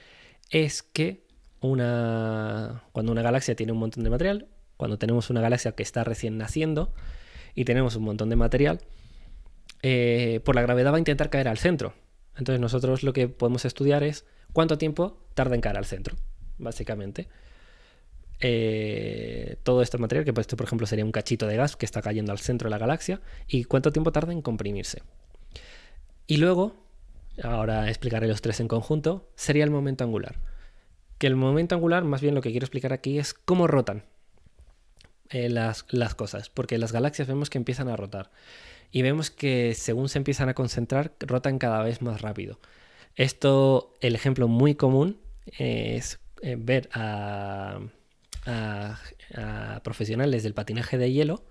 Es que cuando una galaxia tiene un montón de material, cuando tenemos una galaxia que está recién naciendo y tenemos un montón de material, por la gravedad va a intentar caer al centro. Entonces nosotros lo que podemos estudiar es cuánto tiempo tarda en caer al centro, básicamente. Todo este material, que esto por ejemplo sería un cachito de gas que está cayendo al centro de la galaxia, y cuánto tiempo tarda en comprimirse. Y luego, ahora explicaré los tres en conjunto, sería el momento angular. Que el momento angular, más bien lo que quiero explicar aquí es cómo rotan las cosas, porque las galaxias vemos que empiezan a rotar y vemos que según se empiezan a concentrar, rotan cada vez más rápido. El ejemplo muy común es ver a profesionales del patinaje de hielo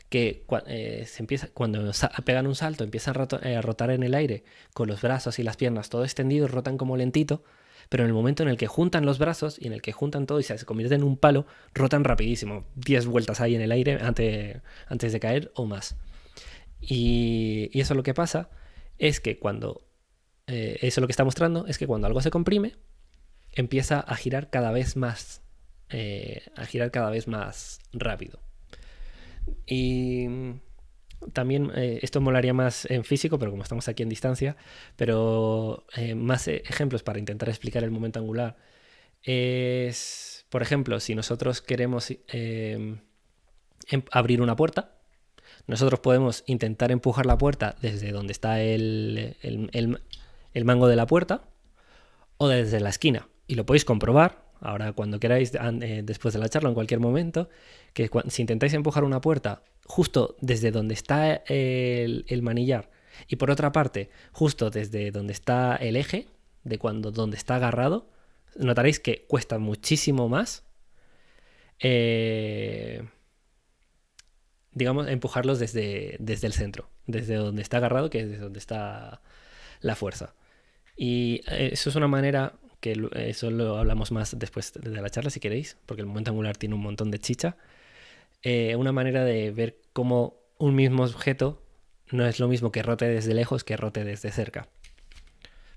que cuando pegan un salto empiezan a rotar en el aire con los brazos y las piernas todo extendidos, rotan como lentito, pero en el momento en el que juntan los brazos y en el que juntan todo y se convierten en un palo, rotan rapidísimo, 10 vueltas ahí en el aire antes de caer o más. Y eso lo que pasa es que eso lo que está mostrando es que cuando algo se comprime, empieza a girar cada vez más rápido. Y también esto molaría más en físico, pero como estamos aquí en distancia, pero más ejemplos para intentar explicar el momento angular es, por ejemplo, si nosotros queremos abrir una puerta, nosotros podemos intentar empujar la puerta desde donde está el mango de la puerta o desde la esquina. Y lo podéis comprobar ahora cuando queráis, después de la charla, en cualquier momento, que si intentáis empujar una puerta justo desde donde está el manillar y por otra parte justo desde donde está el eje, donde está agarrado, notaréis que cuesta muchísimo más digamos, empujarlos desde el centro, desde donde está agarrado, que es desde donde está la fuerza. Y eso es una manera que eso lo hablamos más después de la charla si queréis, porque el momento angular tiene un montón de chicha. Una manera de ver cómo un mismo objeto no es lo mismo que rote desde lejos que rote desde cerca.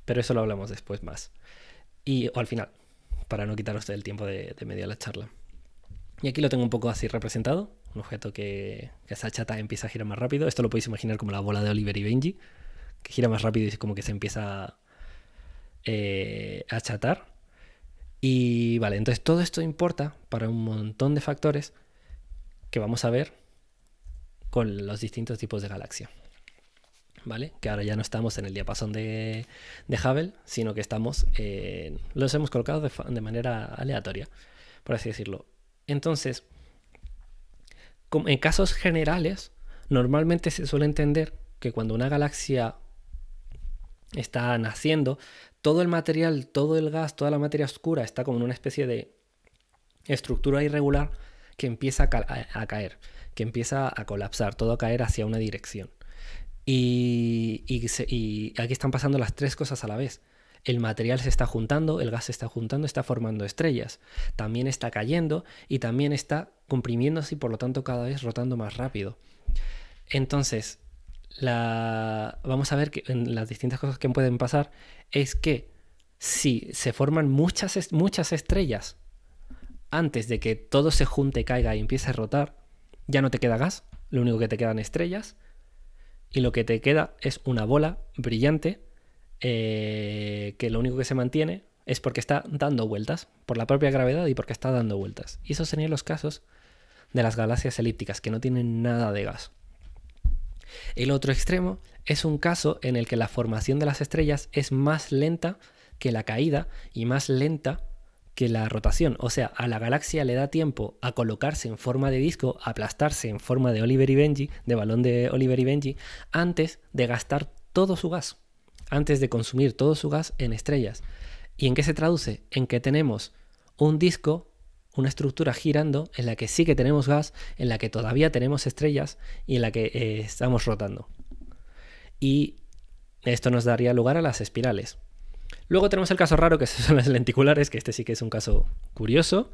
Pero eso lo hablamos después más. O al final, para no quitaros el tiempo de medio de la charla. Y aquí lo tengo un poco así representado. Un objeto que se achata y empieza a girar más rápido. Esto lo podéis imaginar como la bola de Oliver y Benji, que gira más rápido y es como que se empieza a achatar. Y vale, entonces todo esto importa para un montón de factores que vamos a ver con los distintos tipos de galaxia. ¿Vale? Que ahora ya no estamos en el diapasón de Hubble, sino que los hemos colocado de manera aleatoria, por así decirlo. Entonces, en casos generales, normalmente se suele entender que cuando una galaxia está naciendo, todo el material, todo el gas, toda la materia oscura está como en una especie de estructura irregular que empieza a caer, que empieza a colapsar, todo a caer hacia una dirección. Y aquí están pasando las tres cosas a la vez. El material se está juntando, el gas se está juntando, está formando estrellas. También está cayendo y también está comprimiéndose y por lo tanto cada vez rotando más rápido. Entonces, vamos a ver que en las distintas cosas que pueden pasar es que si se forman muchas estrellas antes de que todo se junte, caiga y empiece a rotar, ya no te queda gas, lo único que te quedan estrellas. Y lo que te queda es una bola brillante que lo único que se mantiene es porque está dando vueltas, por la propia gravedad y porque está dando vueltas. Y esos serían los casos de las galaxias elípticas, que no tienen nada de gas. El otro extremo es un caso en el que la formación de las estrellas es más lenta que la caída y más lenta que la rotación. O sea, a la galaxia le da tiempo a colocarse en forma de disco, a aplastarse en forma de Oliver y Benji, de balón de Oliver y Benji, antes de gastar todo su gas, antes de consumir todo su gas en estrellas. ¿Y en qué se traduce? En que tenemos un disco, una estructura girando, en la que sí que tenemos gas, en la que todavía tenemos estrellas y en la que estamos rotando. Y esto nos daría lugar a las espirales. Luego tenemos el caso raro, que son las lenticulares, que este sí que es un caso curioso,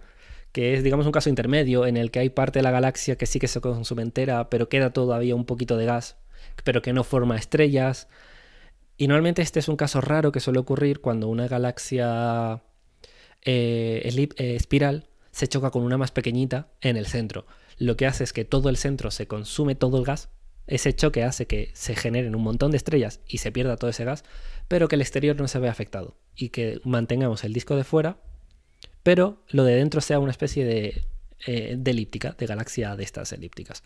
que es, digamos, un caso intermedio en el que hay parte de la galaxia que sí que se consume entera, pero queda todavía un poquito de gas, pero que no forma estrellas. Y normalmente este es un caso raro que suele ocurrir cuando una galaxia espiral se choca con una más pequeñita en el centro. Lo que hace es que todo el centro se consume todo el gas. Ese choque hace que se generen un montón de estrellas y se pierda todo ese gas, pero que el exterior no se vea afectado y que mantengamos el disco de fuera, pero lo de dentro sea una especie de elíptica, de galaxia de estas elípticas.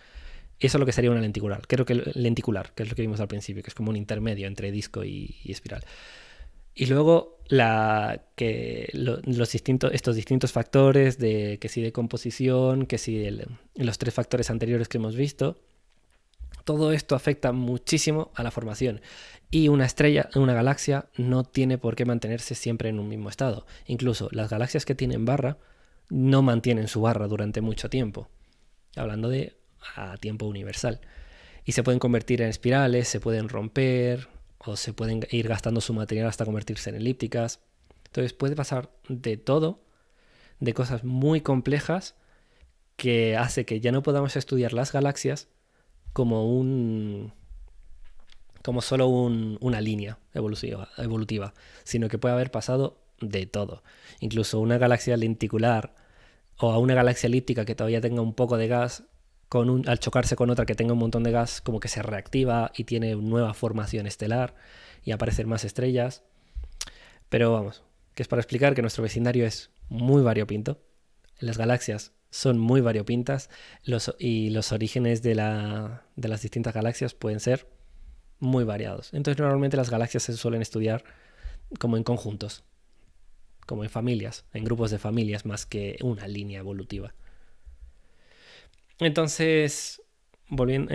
Eso es lo que sería una lenticular. Creo que lenticular, que es lo que vimos al principio, que es como un intermedio entre disco y espiral. Y luego estos distintos factores de que si de composición, que si los tres factores anteriores que hemos visto. Todo esto afecta muchísimo a la formación y una galaxia no tiene por qué mantenerse siempre en un mismo estado. Incluso las galaxias que tienen barra no mantienen su barra durante mucho tiempo, hablando a tiempo universal. Y se pueden convertir en espirales, se pueden romper o se pueden ir gastando su material hasta convertirse en elípticas. Entonces puede pasar de todo, de cosas muy complejas que hace que ya no podamos estudiar las galaxias como solo una línea evolutiva, sino que puede haber pasado de todo. Incluso una galaxia lenticular o a una galaxia elíptica que todavía tenga un poco de gas, al chocarse con otra que tenga un montón de gas, como que se reactiva y tiene nueva formación estelar y aparecen más estrellas. Pero vamos, que es para explicar que nuestro vecindario es muy variopinto. Las galaxias son muy variopintas y los orígenes de las distintas galaxias pueden ser muy variados. Entonces normalmente las galaxias se suelen estudiar como en conjuntos, como en familias, en grupos de familias más que una línea evolutiva. Entonces, volviendo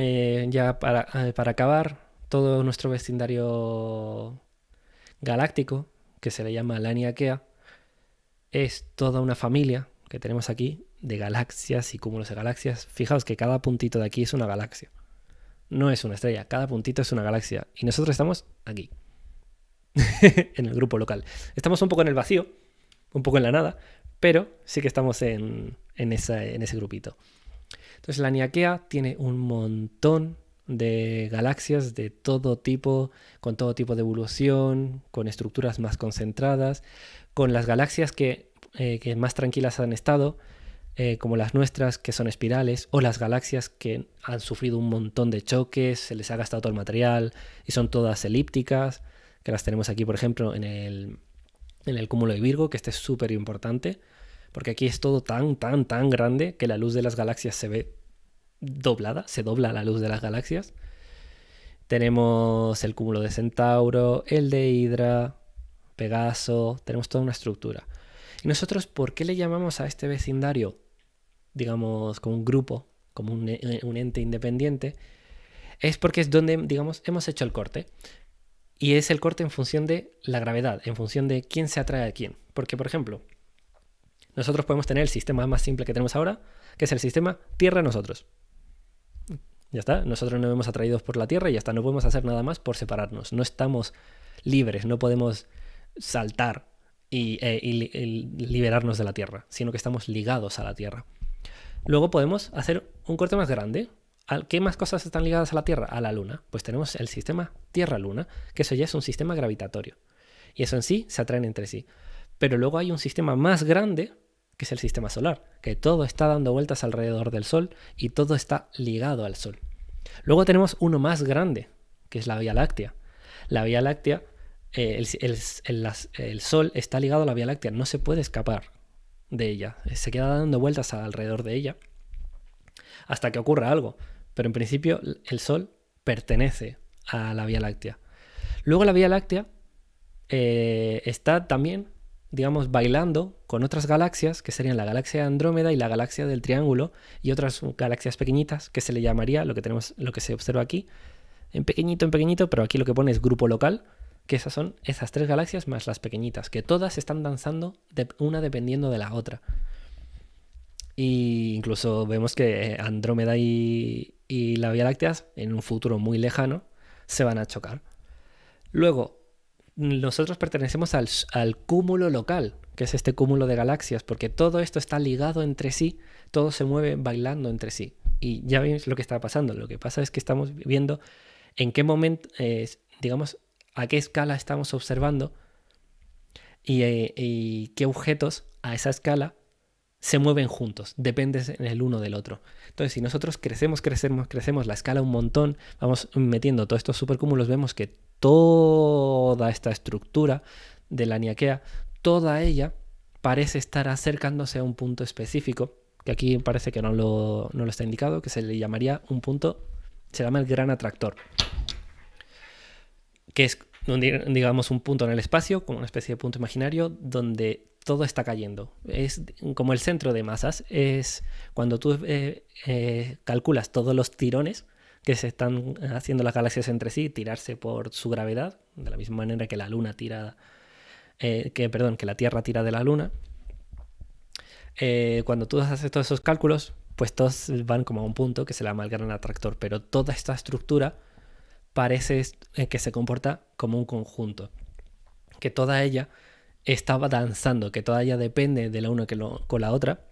ya para acabar, todo nuestro vecindario galáctico, que se le llama Laniakea, es toda una familia que tenemos aquí de galaxias y cúmulos de galaxias. Fijaos que cada puntito de aquí es una galaxia. No es una estrella, cada puntito es una galaxia. Y nosotros estamos aquí. en el grupo local. Estamos un poco en el vacío, un poco en la nada, pero sí que estamos en ese grupito. Entonces la Niaquea tiene un montón de galaxias de todo tipo, con todo tipo de evolución, con estructuras más concentradas, con las galaxias que más tranquilas han estado, como las nuestras, que son espirales, o las galaxias que han sufrido un montón de choques, se les ha gastado todo el material y son todas elípticas, que las tenemos aquí, por ejemplo, en el cúmulo de Virgo, que este es súper importante, porque aquí es todo tan, tan, tan grande que la luz de las galaxias se ve doblada, se dobla la luz de las galaxias. Tenemos el cúmulo de Centauro, el de Hidra, Pegaso, tenemos toda una estructura. ¿Y nosotros por qué le llamamos a este vecindario, digamos, como un grupo, como un ente independiente? Es porque es donde, digamos, hemos hecho el corte. Y es el corte en función de la gravedad, en función de quién se atrae a quién. Porque, por ejemplo, nosotros podemos tener el sistema más simple que tenemos ahora, que es el sistema Tierra-nosotros. Ya está, nosotros nos vemos atraídos por la Tierra y ya está, no podemos hacer nada más por separarnos. No estamos libres, no podemos saltar y liberarnos de la Tierra, sino que estamos ligados a la Tierra. Luego podemos hacer un corte más grande. ¿Qué más cosas están ligadas a la Tierra? A la Luna. Pues tenemos el sistema Tierra-Luna, que eso ya es un sistema gravitatorio. Y eso en sí se atraen entre sí. Pero luego hay un sistema más grande, que es el sistema solar, que todo está dando vueltas alrededor del Sol y todo está ligado al Sol. Luego tenemos uno más grande, que es la Vía Láctea. La Vía Láctea, el Sol está ligado a la Vía Láctea, no se puede escapar de ella. Se queda dando vueltas alrededor de ella hasta que ocurra algo. Pero en principio el Sol pertenece a la Vía Láctea. Luego la Vía Láctea está también, digamos, bailando con otras galaxias, que serían la galaxia de Andrómeda y la galaxia del Triángulo, y otras galaxias pequeñitas, que se le llamaría, lo que se observa aquí, en pequeñito, pero aquí lo que pone es grupo local, que esas son esas tres galaxias más las pequeñitas, que todas están danzando una dependiendo de la otra. Y incluso vemos que Andrómeda y la Vía Láctea, en un futuro muy lejano, se van a chocar. Luego, nosotros pertenecemos al cúmulo local, que es este cúmulo de galaxias, porque todo esto está ligado entre sí, todo se mueve bailando entre sí. Y ya veis lo que está pasando. Lo que pasa es que estamos viendo en qué momento, digamos, a qué escala estamos observando y qué objetos a esa escala se mueven juntos, depende el uno del otro. Entonces, si nosotros crecemos la escala un montón, vamos metiendo todos estos supercúmulos, vemos que toda esta estructura de la Niaquea, toda ella parece estar acercándose a un punto específico, que aquí parece que no lo está indicado, que se le llamaría un punto, se llama el gran atractor, que es, digamos, un punto en el espacio, como una especie de punto imaginario, donde todo está cayendo. Es como el centro de masas. Es cuando tú calculas todos los tirones que se están haciendo las galaxias entre sí, tirarse por su gravedad, de la misma manera que la Luna tira, que la Tierra tira de la Luna. Cuando tú haces todos esos cálculos, pues todos van como a un punto que se llama el gran atractor, pero toda esta estructura parece que se comporta como un conjunto, que toda ella estaba danzando, que toda ella depende de la una con la otra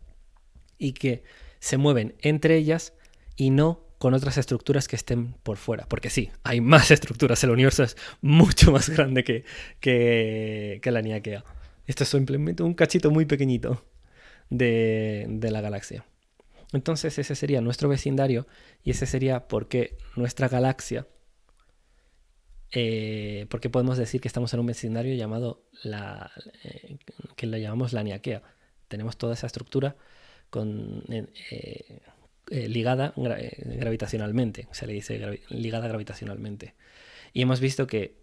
y que se mueven entre ellas y no con otras estructuras que estén por fuera. Porque sí, hay más estructuras, el universo es mucho más grande que la Niaquea. Esto es simplemente un cachito muy pequeñito de la galaxia. Entonces ese sería nuestro vecindario y ese sería porque nuestra galaxia, porque podemos decir que estamos en un vecindario llamado que lo llamamos la Niaquea. Tenemos toda esa estructura ligada gravitacionalmente, se le dice ligada gravitacionalmente. Y hemos visto que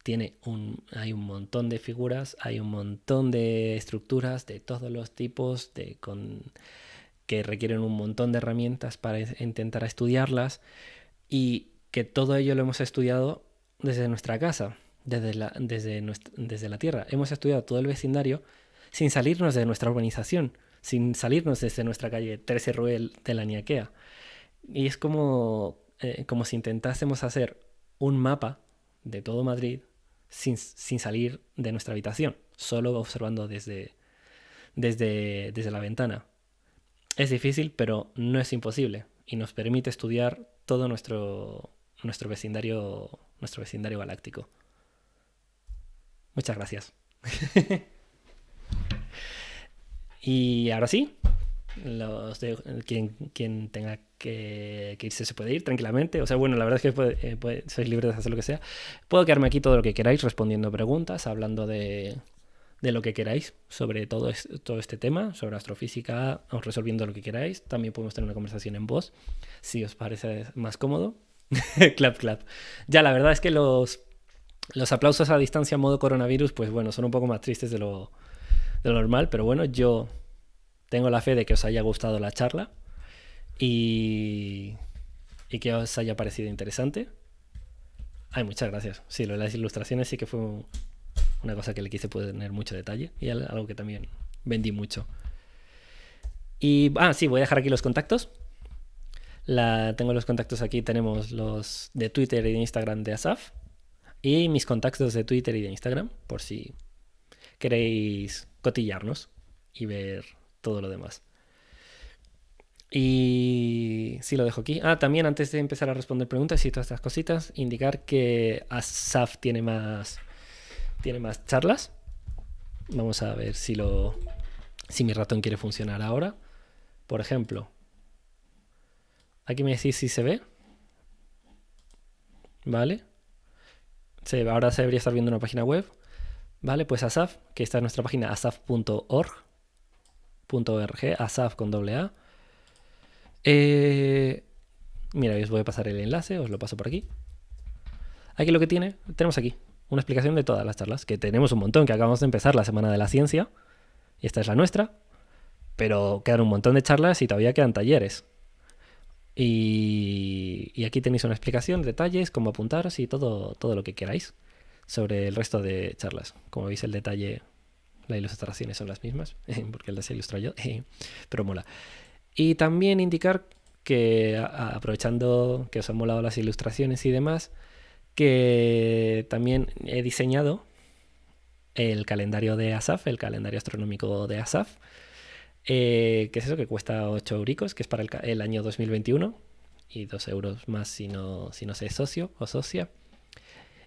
hay un montón de figuras, hay un montón de estructuras de todos los tipos, que requieren un montón de herramientas para intentar estudiarlas, y que todo ello lo hemos estudiado desde nuestra casa, desde la Tierra. Hemos estudiado todo el vecindario sin salirnos de nuestra urbanización, sin salirnos desde nuestra calle 13 Ruel de la Niaquea. Y es como si intentásemos hacer un mapa de todo Madrid sin salir de nuestra habitación, solo observando desde la ventana. Es difícil, pero no es imposible y nos permite estudiar todo nuestro vecindario galáctico. Muchas gracias. Y ahora sí, quien tenga que irse se puede ir tranquilamente. O sea, bueno, la verdad es que sois libres de hacer lo que sea. Puedo quedarme aquí todo lo que queráis respondiendo preguntas, hablando de lo que queráis sobre todo este tema, sobre astrofísica, o resolviendo lo que queráis. También podemos tener una conversación en voz, si os parece más cómodo. Clap, clap. Ya, la verdad es que los aplausos a distancia en modo coronavirus, pues bueno, son un poco más tristes de lo normal, pero bueno, yo tengo la fe de que os haya gustado la charla y que os haya parecido interesante. Ay, muchas gracias. Sí, lo de las ilustraciones sí que fue una cosa que le quise poner mucho detalle y algo que también vendí mucho. Y, sí, voy a dejar aquí los contactos. Tengo los contactos aquí, tenemos los de Twitter y de Instagram de Asaf y mis contactos de Twitter y de Instagram, por si queréis cotillarnos y ver todo lo demás. Y sí, lo dejo aquí. También antes de empezar a responder preguntas y todas estas cositas, indicar que Asaf tiene más charlas. Vamos a ver si mi ratón quiere funcionar ahora. Por ejemplo, aquí me decís si se ve. ¿Vale? Ahora se debería estar viendo una página web. ¿Vale? Pues Asaf, que está en nuestra página asaf.org. Asaf con doble A. Mira, os voy a pasar el enlace, os lo paso por aquí. Aquí lo que tenemos aquí una explicación de todas las charlas, que tenemos un montón, que acabamos de empezar la Semana de la Ciencia, y esta es la nuestra, pero quedan un montón de charlas y todavía quedan talleres. Y aquí tenéis una explicación, detalles, cómo apuntaros y todo lo que queráis sobre el resto de charlas. Como veis, el detalle, las ilustraciones son las mismas, porque las ilustro yo, pero mola. Y también indicar que, aprovechando que os han molado las ilustraciones y demás, que también he diseñado el calendario de Asaf, el calendario astronómico de Asaf, que es eso, que cuesta 8 euricos, que es para el año 2021, y 2 euros más si no sé socio o socia.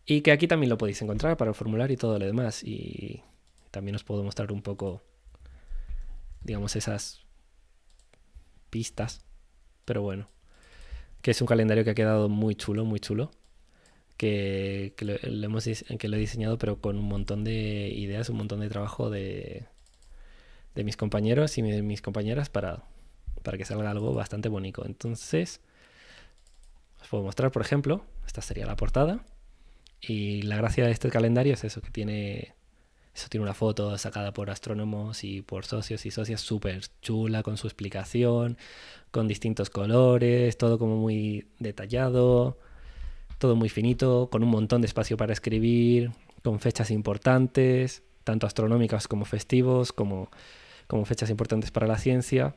Y que aquí también lo podéis encontrar para el formulario y todo lo demás. Y también os puedo mostrar un poco, digamos, esas pistas. Pero bueno, que es un calendario que ha quedado muy chulo, muy chulo. Que lo he diseñado, pero con un montón de ideas, un montón de trabajo de mis compañeros y de mis compañeras para que salga algo bastante bonito. Entonces, os puedo mostrar, por ejemplo, esta sería la portada. Y la gracia de este calendario es eso, que tiene una foto sacada por astrónomos y por socios y socias súper chula, con su explicación, con distintos colores, todo como muy detallado, todo muy finito, con un montón de espacio para escribir, con fechas importantes, tanto astronómicas como festivos, como fechas importantes para la ciencia.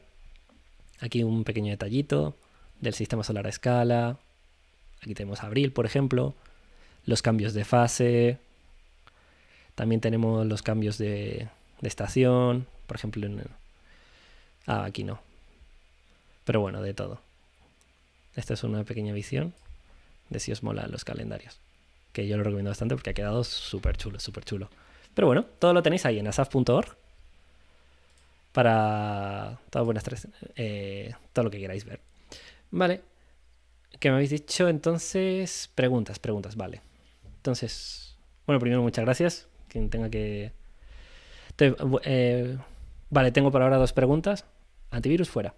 Aquí un pequeño detallito del sistema solar a escala. Aquí tenemos abril, por ejemplo, los cambios de fase. También tenemos los cambios de estación, por ejemplo. Aquí no. Pero bueno, de todo. Esta es una pequeña visión de si os molan los calendarios, que yo lo recomiendo bastante porque ha quedado súper chulo, súper chulo. Pero bueno, todo lo tenéis ahí en asaf.org para todo lo que queráis ver. Vale, ¿qué me habéis dicho? Entonces, preguntas, vale. Entonces, bueno, primero muchas gracias. Quien tenga que... vale, tengo por ahora 2 preguntas. Antivirus fuera.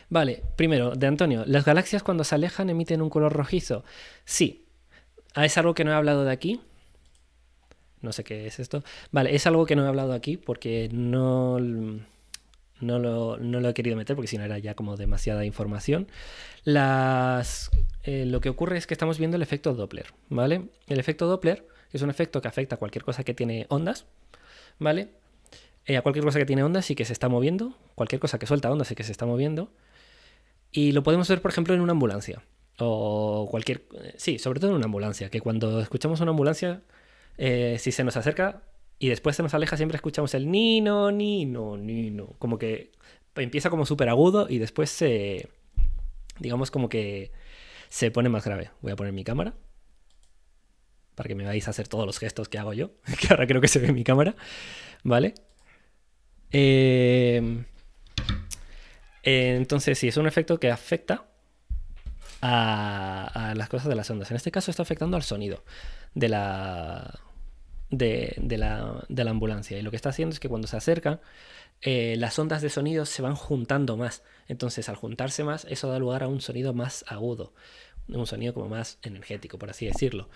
Vale, primero, de Antonio. ¿Las galaxias cuando se alejan emiten un color rojizo? Sí. Es algo que no he hablado de aquí. No sé qué es esto. Vale, es algo que no he hablado aquí porque no lo he querido meter porque si no era ya como demasiada información. Lo que ocurre es que estamos viendo el efecto Doppler, ¿vale? El efecto Doppler es un efecto que afecta a cualquier cosa que tiene ondas, ¿vale? A cualquier cosa que tiene ondas y que se está moviendo, cualquier cosa que suelta ondas y que se está moviendo. Y lo podemos ver, por ejemplo, en una ambulancia. O cualquier... Sí, sobre todo en una ambulancia, que cuando escuchamos una ambulancia, si se nos acerca y después se nos aleja, siempre escuchamos el nino, nino, nino. Como que empieza como súper agudo y después se... Digamos como que se pone más grave. Voy a poner mi cámara para que me veáis hacer todos los gestos que hago yo, que ahora creo que se ve en mi cámara, ¿vale? Eh, entonces, sí, es un efecto que afecta a las cosas de las ondas. En este caso está afectando al sonido de la, de la ambulancia. Y lo que está haciendo es que cuando se acercan, las ondas de sonido se van juntando más. Entonces, al juntarse más, eso da lugar a un sonido más agudo, un sonido como más energético, por así decirlo.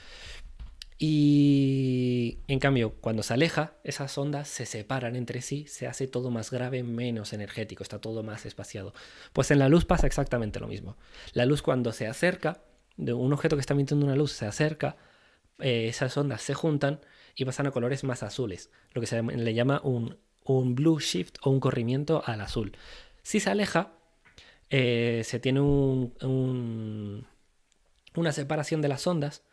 Y en cambio, cuando se aleja, esas ondas se separan entre sí, se hace todo más grave, menos energético, está todo más espaciado. Pues en la luz pasa exactamente lo mismo. La luz cuando se acerca, de un objeto que está emitiendo una luz se acerca, esas ondas se juntan y pasan a colores más azules, lo que le llama un blue shift o un corrimiento al azul. Si se aleja, se tiene una separación de las ondas,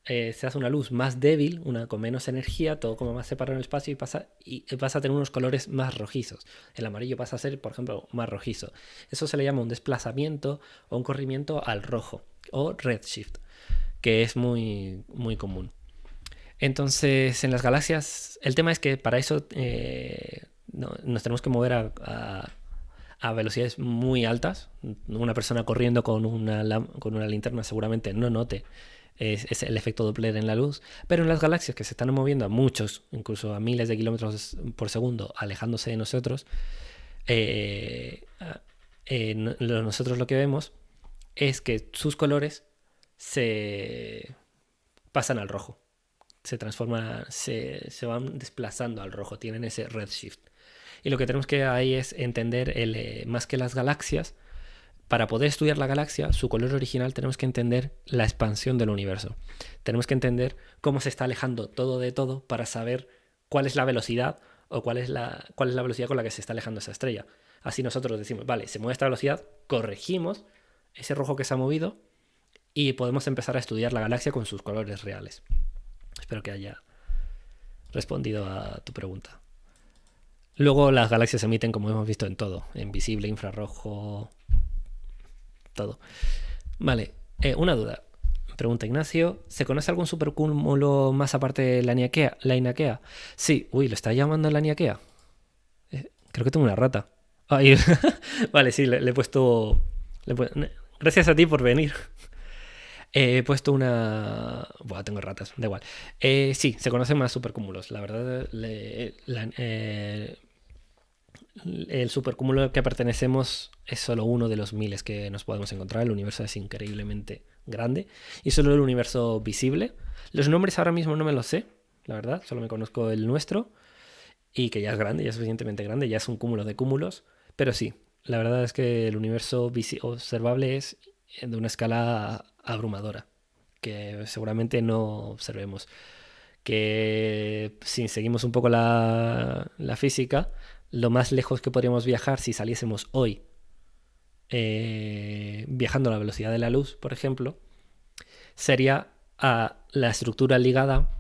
se hace una luz más débil, una con menos energía, todo como más separado en el espacio y pasa a tener unos colores más rojizos. El amarillo pasa a ser, por ejemplo, más rojizo. Eso se le llama un desplazamiento o un corrimiento al rojo o redshift, que es muy, muy común. Entonces, en las galaxias, el tema es que para eso nos tenemos que mover a velocidades muy altas. Una persona corriendo con una linterna seguramente no note es el efecto Doppler en la luz, pero en las galaxias que se están moviendo a muchos, incluso a miles de kilómetros por segundo, alejándose de nosotros, nosotros lo que vemos es que sus colores se pasan al rojo, se transforman, se van desplazando al rojo, tienen ese redshift. Y lo que tenemos que ahí es entender más que las galaxias. Para poder estudiar la galaxia, su color original, tenemos que entender la expansión del universo. Tenemos que entender cómo se está alejando todo de todo para saber cuál es la velocidad o cuál es la velocidad con la que se está alejando esa estrella. Así nosotros decimos, vale, se mueve esta velocidad, corregimos ese rojo que se ha movido y podemos empezar a estudiar la galaxia con sus colores reales. Espero que haya respondido a tu pregunta. Luego las galaxias se emiten, como hemos visto, en todo, en visible, infrarrojo, todo. Vale, una duda. Pregunta Ignacio, ¿se conoce algún supercúmulo más aparte de la Laniakea? Sí, uy, ¿lo está llamando Laniakea? Creo que tengo una rata. Ay, vale, sí, le he puesto... Gracias a ti por venir. He puesto una... Buah, tengo ratas, da igual. Sí, se conocen más supercúmulos. La verdad, el supercúmulo al que pertenecemos es solo uno de los miles que nos podemos encontrar. El universo es increíblemente grande y solo el universo visible. Los nombres ahora mismo no me los sé, la verdad, solo me conozco el nuestro y que ya es grande, ya es suficientemente grande, ya es un cúmulo de cúmulos. Pero sí, la verdad es que el universo observable es de una escala abrumadora, que seguramente no observemos. Que si seguimos un poco la física, lo más lejos que podríamos viajar si saliésemos hoy viajando a la velocidad de la luz, por ejemplo, sería a la estructura ligada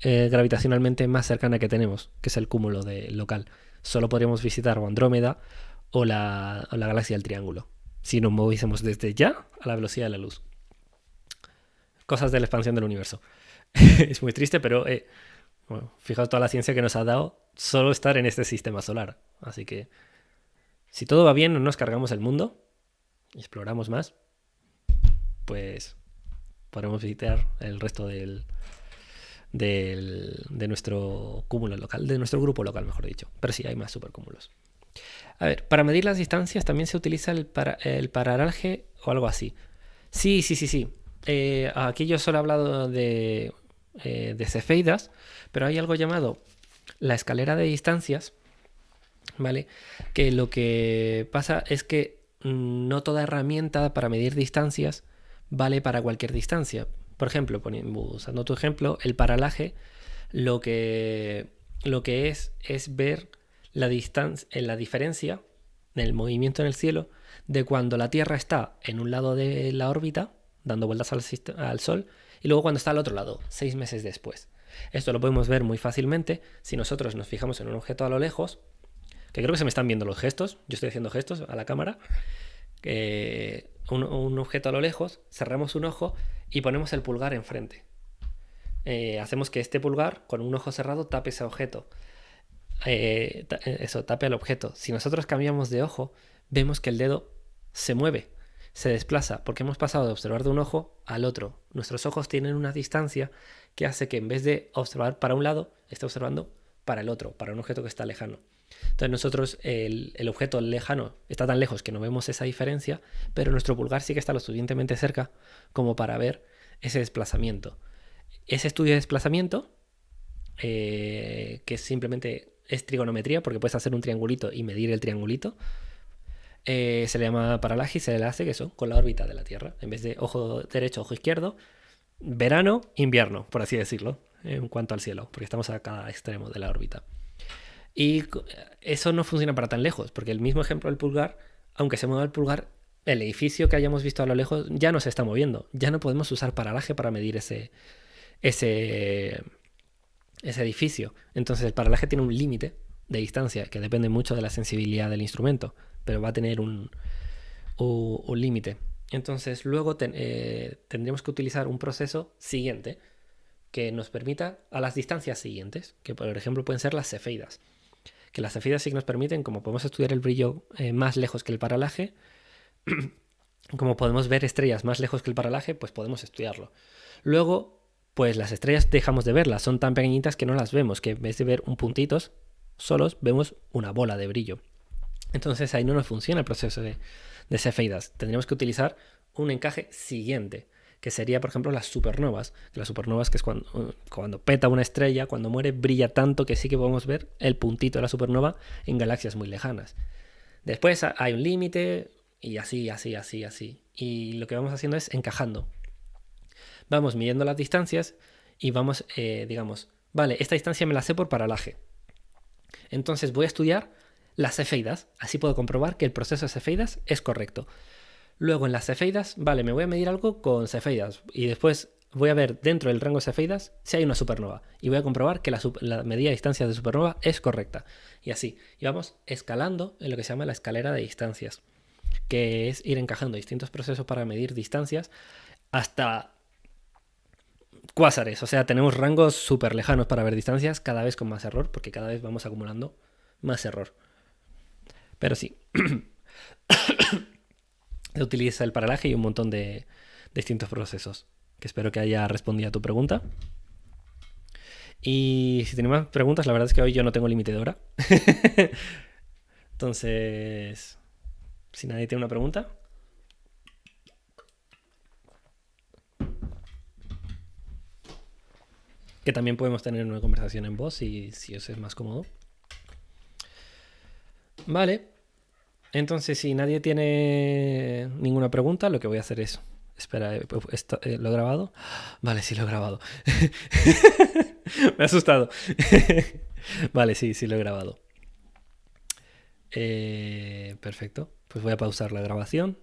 gravitacionalmente más cercana que tenemos, que es el cúmulo local. Solo podríamos visitar o Andrómeda o la galaxia del Triángulo, si nos moviésemos desde ya a la velocidad de la luz. Cosas de la expansión del universo. Es muy triste, pero bueno, fijaos toda la ciencia que nos ha dado solo estar en este sistema solar. Así que si todo va bien, no nos cargamos el mundo y exploramos más, pues podremos visitar el resto de nuestro cúmulo local, de nuestro grupo local, mejor dicho. Pero sí, hay más supercúmulos. A ver, para medir las distancias también se utiliza el paralaje o algo así. Sí. Aquí yo solo he hablado de cefeidas, pero hay algo llamado la escalera de distancias, ¿vale? Que lo que pasa es que no toda herramienta para medir distancias vale para cualquier distancia. Por ejemplo, usando tu ejemplo, el paralaje lo que es ver la diferencia en el movimiento en el cielo de cuando la Tierra está en un lado de la órbita, dando vueltas al Sol, y luego cuando está al otro lado, 6 meses después. Esto lo podemos ver muy fácilmente si nosotros nos fijamos en un objeto a lo lejos, que creo que se me están viendo los gestos, yo estoy haciendo gestos a la cámara, un objeto a lo lejos, cerramos un ojo y ponemos el pulgar enfrente. Hacemos que este pulgar, con un ojo cerrado, tape ese objeto. Tape al objeto. Si nosotros cambiamos de ojo, vemos que el dedo se mueve, se desplaza, porque hemos pasado de observar de un ojo al otro. Nuestros ojos tienen una distancia que hace que en vez de observar para un lado, esté observando para el otro, para un objeto que está lejano. Entonces nosotros, el objeto lejano está tan lejos que no vemos esa diferencia, pero nuestro pulgar sí que está lo suficientemente cerca como para ver ese desplazamiento. Ese estudio de desplazamiento, que simplemente es trigonometría, porque puedes hacer un triangulito y medir el triangulito, se le llama paralaje y se le hace eso, con la órbita de la Tierra. En vez de ojo derecho, ojo izquierdo, verano, invierno, por así decirlo, en cuanto al cielo, porque estamos a cada extremo de la órbita. Y eso no funciona para tan lejos, porque el mismo ejemplo del pulgar, aunque se mueva el pulgar, el edificio que hayamos visto a lo lejos ya no se está moviendo. Ya no podemos usar paralaje para medir ese edificio. Entonces el paralaje tiene un límite de distancia que depende mucho de la sensibilidad del instrumento, pero va a tener un límite. Entonces luego tendríamos que utilizar un proceso siguiente que nos permita a las distancias siguientes, que por ejemplo pueden ser las cefeidas. Que las cefeidas sí que nos permiten, como podemos estudiar el brillo más lejos que el paralaje, como podemos ver estrellas más lejos que el paralaje, pues podemos estudiarlo. Luego, pues las estrellas dejamos de verlas, son tan pequeñitas que no las vemos, que en vez de ver un puntitos solos, vemos una bola de brillo. Entonces ahí no nos funciona el proceso de cefeidas. Tendríamos que utilizar un encaje siguiente, que sería, por ejemplo, las supernovas. Las supernovas, que es cuando peta una estrella, cuando muere, brilla tanto que sí que podemos ver el puntito de la supernova en galaxias muy lejanas. Después hay un límite y así. Y lo que vamos haciendo es encajando. Vamos midiendo las distancias y vamos, digamos, vale, esta distancia me la sé por paralaje. Entonces voy a estudiar las cefeidas. Así puedo comprobar que el proceso de cefeidas es correcto. Luego en las cefeidas, vale, me voy a medir algo con cefeidas y después voy a ver dentro del rango de cefeidas si hay una supernova y voy a comprobar que la medida de distancias de supernova es correcta. Y así, y vamos escalando en lo que se llama la escalera de distancias, que es ir encajando distintos procesos para medir distancias hasta cuásares. O sea, tenemos rangos súper lejanos para ver distancias, cada vez con más error, porque cada vez vamos acumulando más error. Pero sí. Se utiliza el paralaje y un montón de distintos procesos, que espero que haya respondido a tu pregunta. Y si tenéis más preguntas, la verdad es que hoy yo no tengo límite de hora. Entonces, si nadie tiene una pregunta. Que también podemos tener una conversación en voz si os es más cómodo. Vale. Entonces, si nadie tiene ninguna pregunta, lo que voy a hacer es... Espera, ¿lo he grabado? Vale, sí lo he grabado. Me he asustado. Vale, sí lo he grabado. Perfecto. Pues voy a pausar la grabación.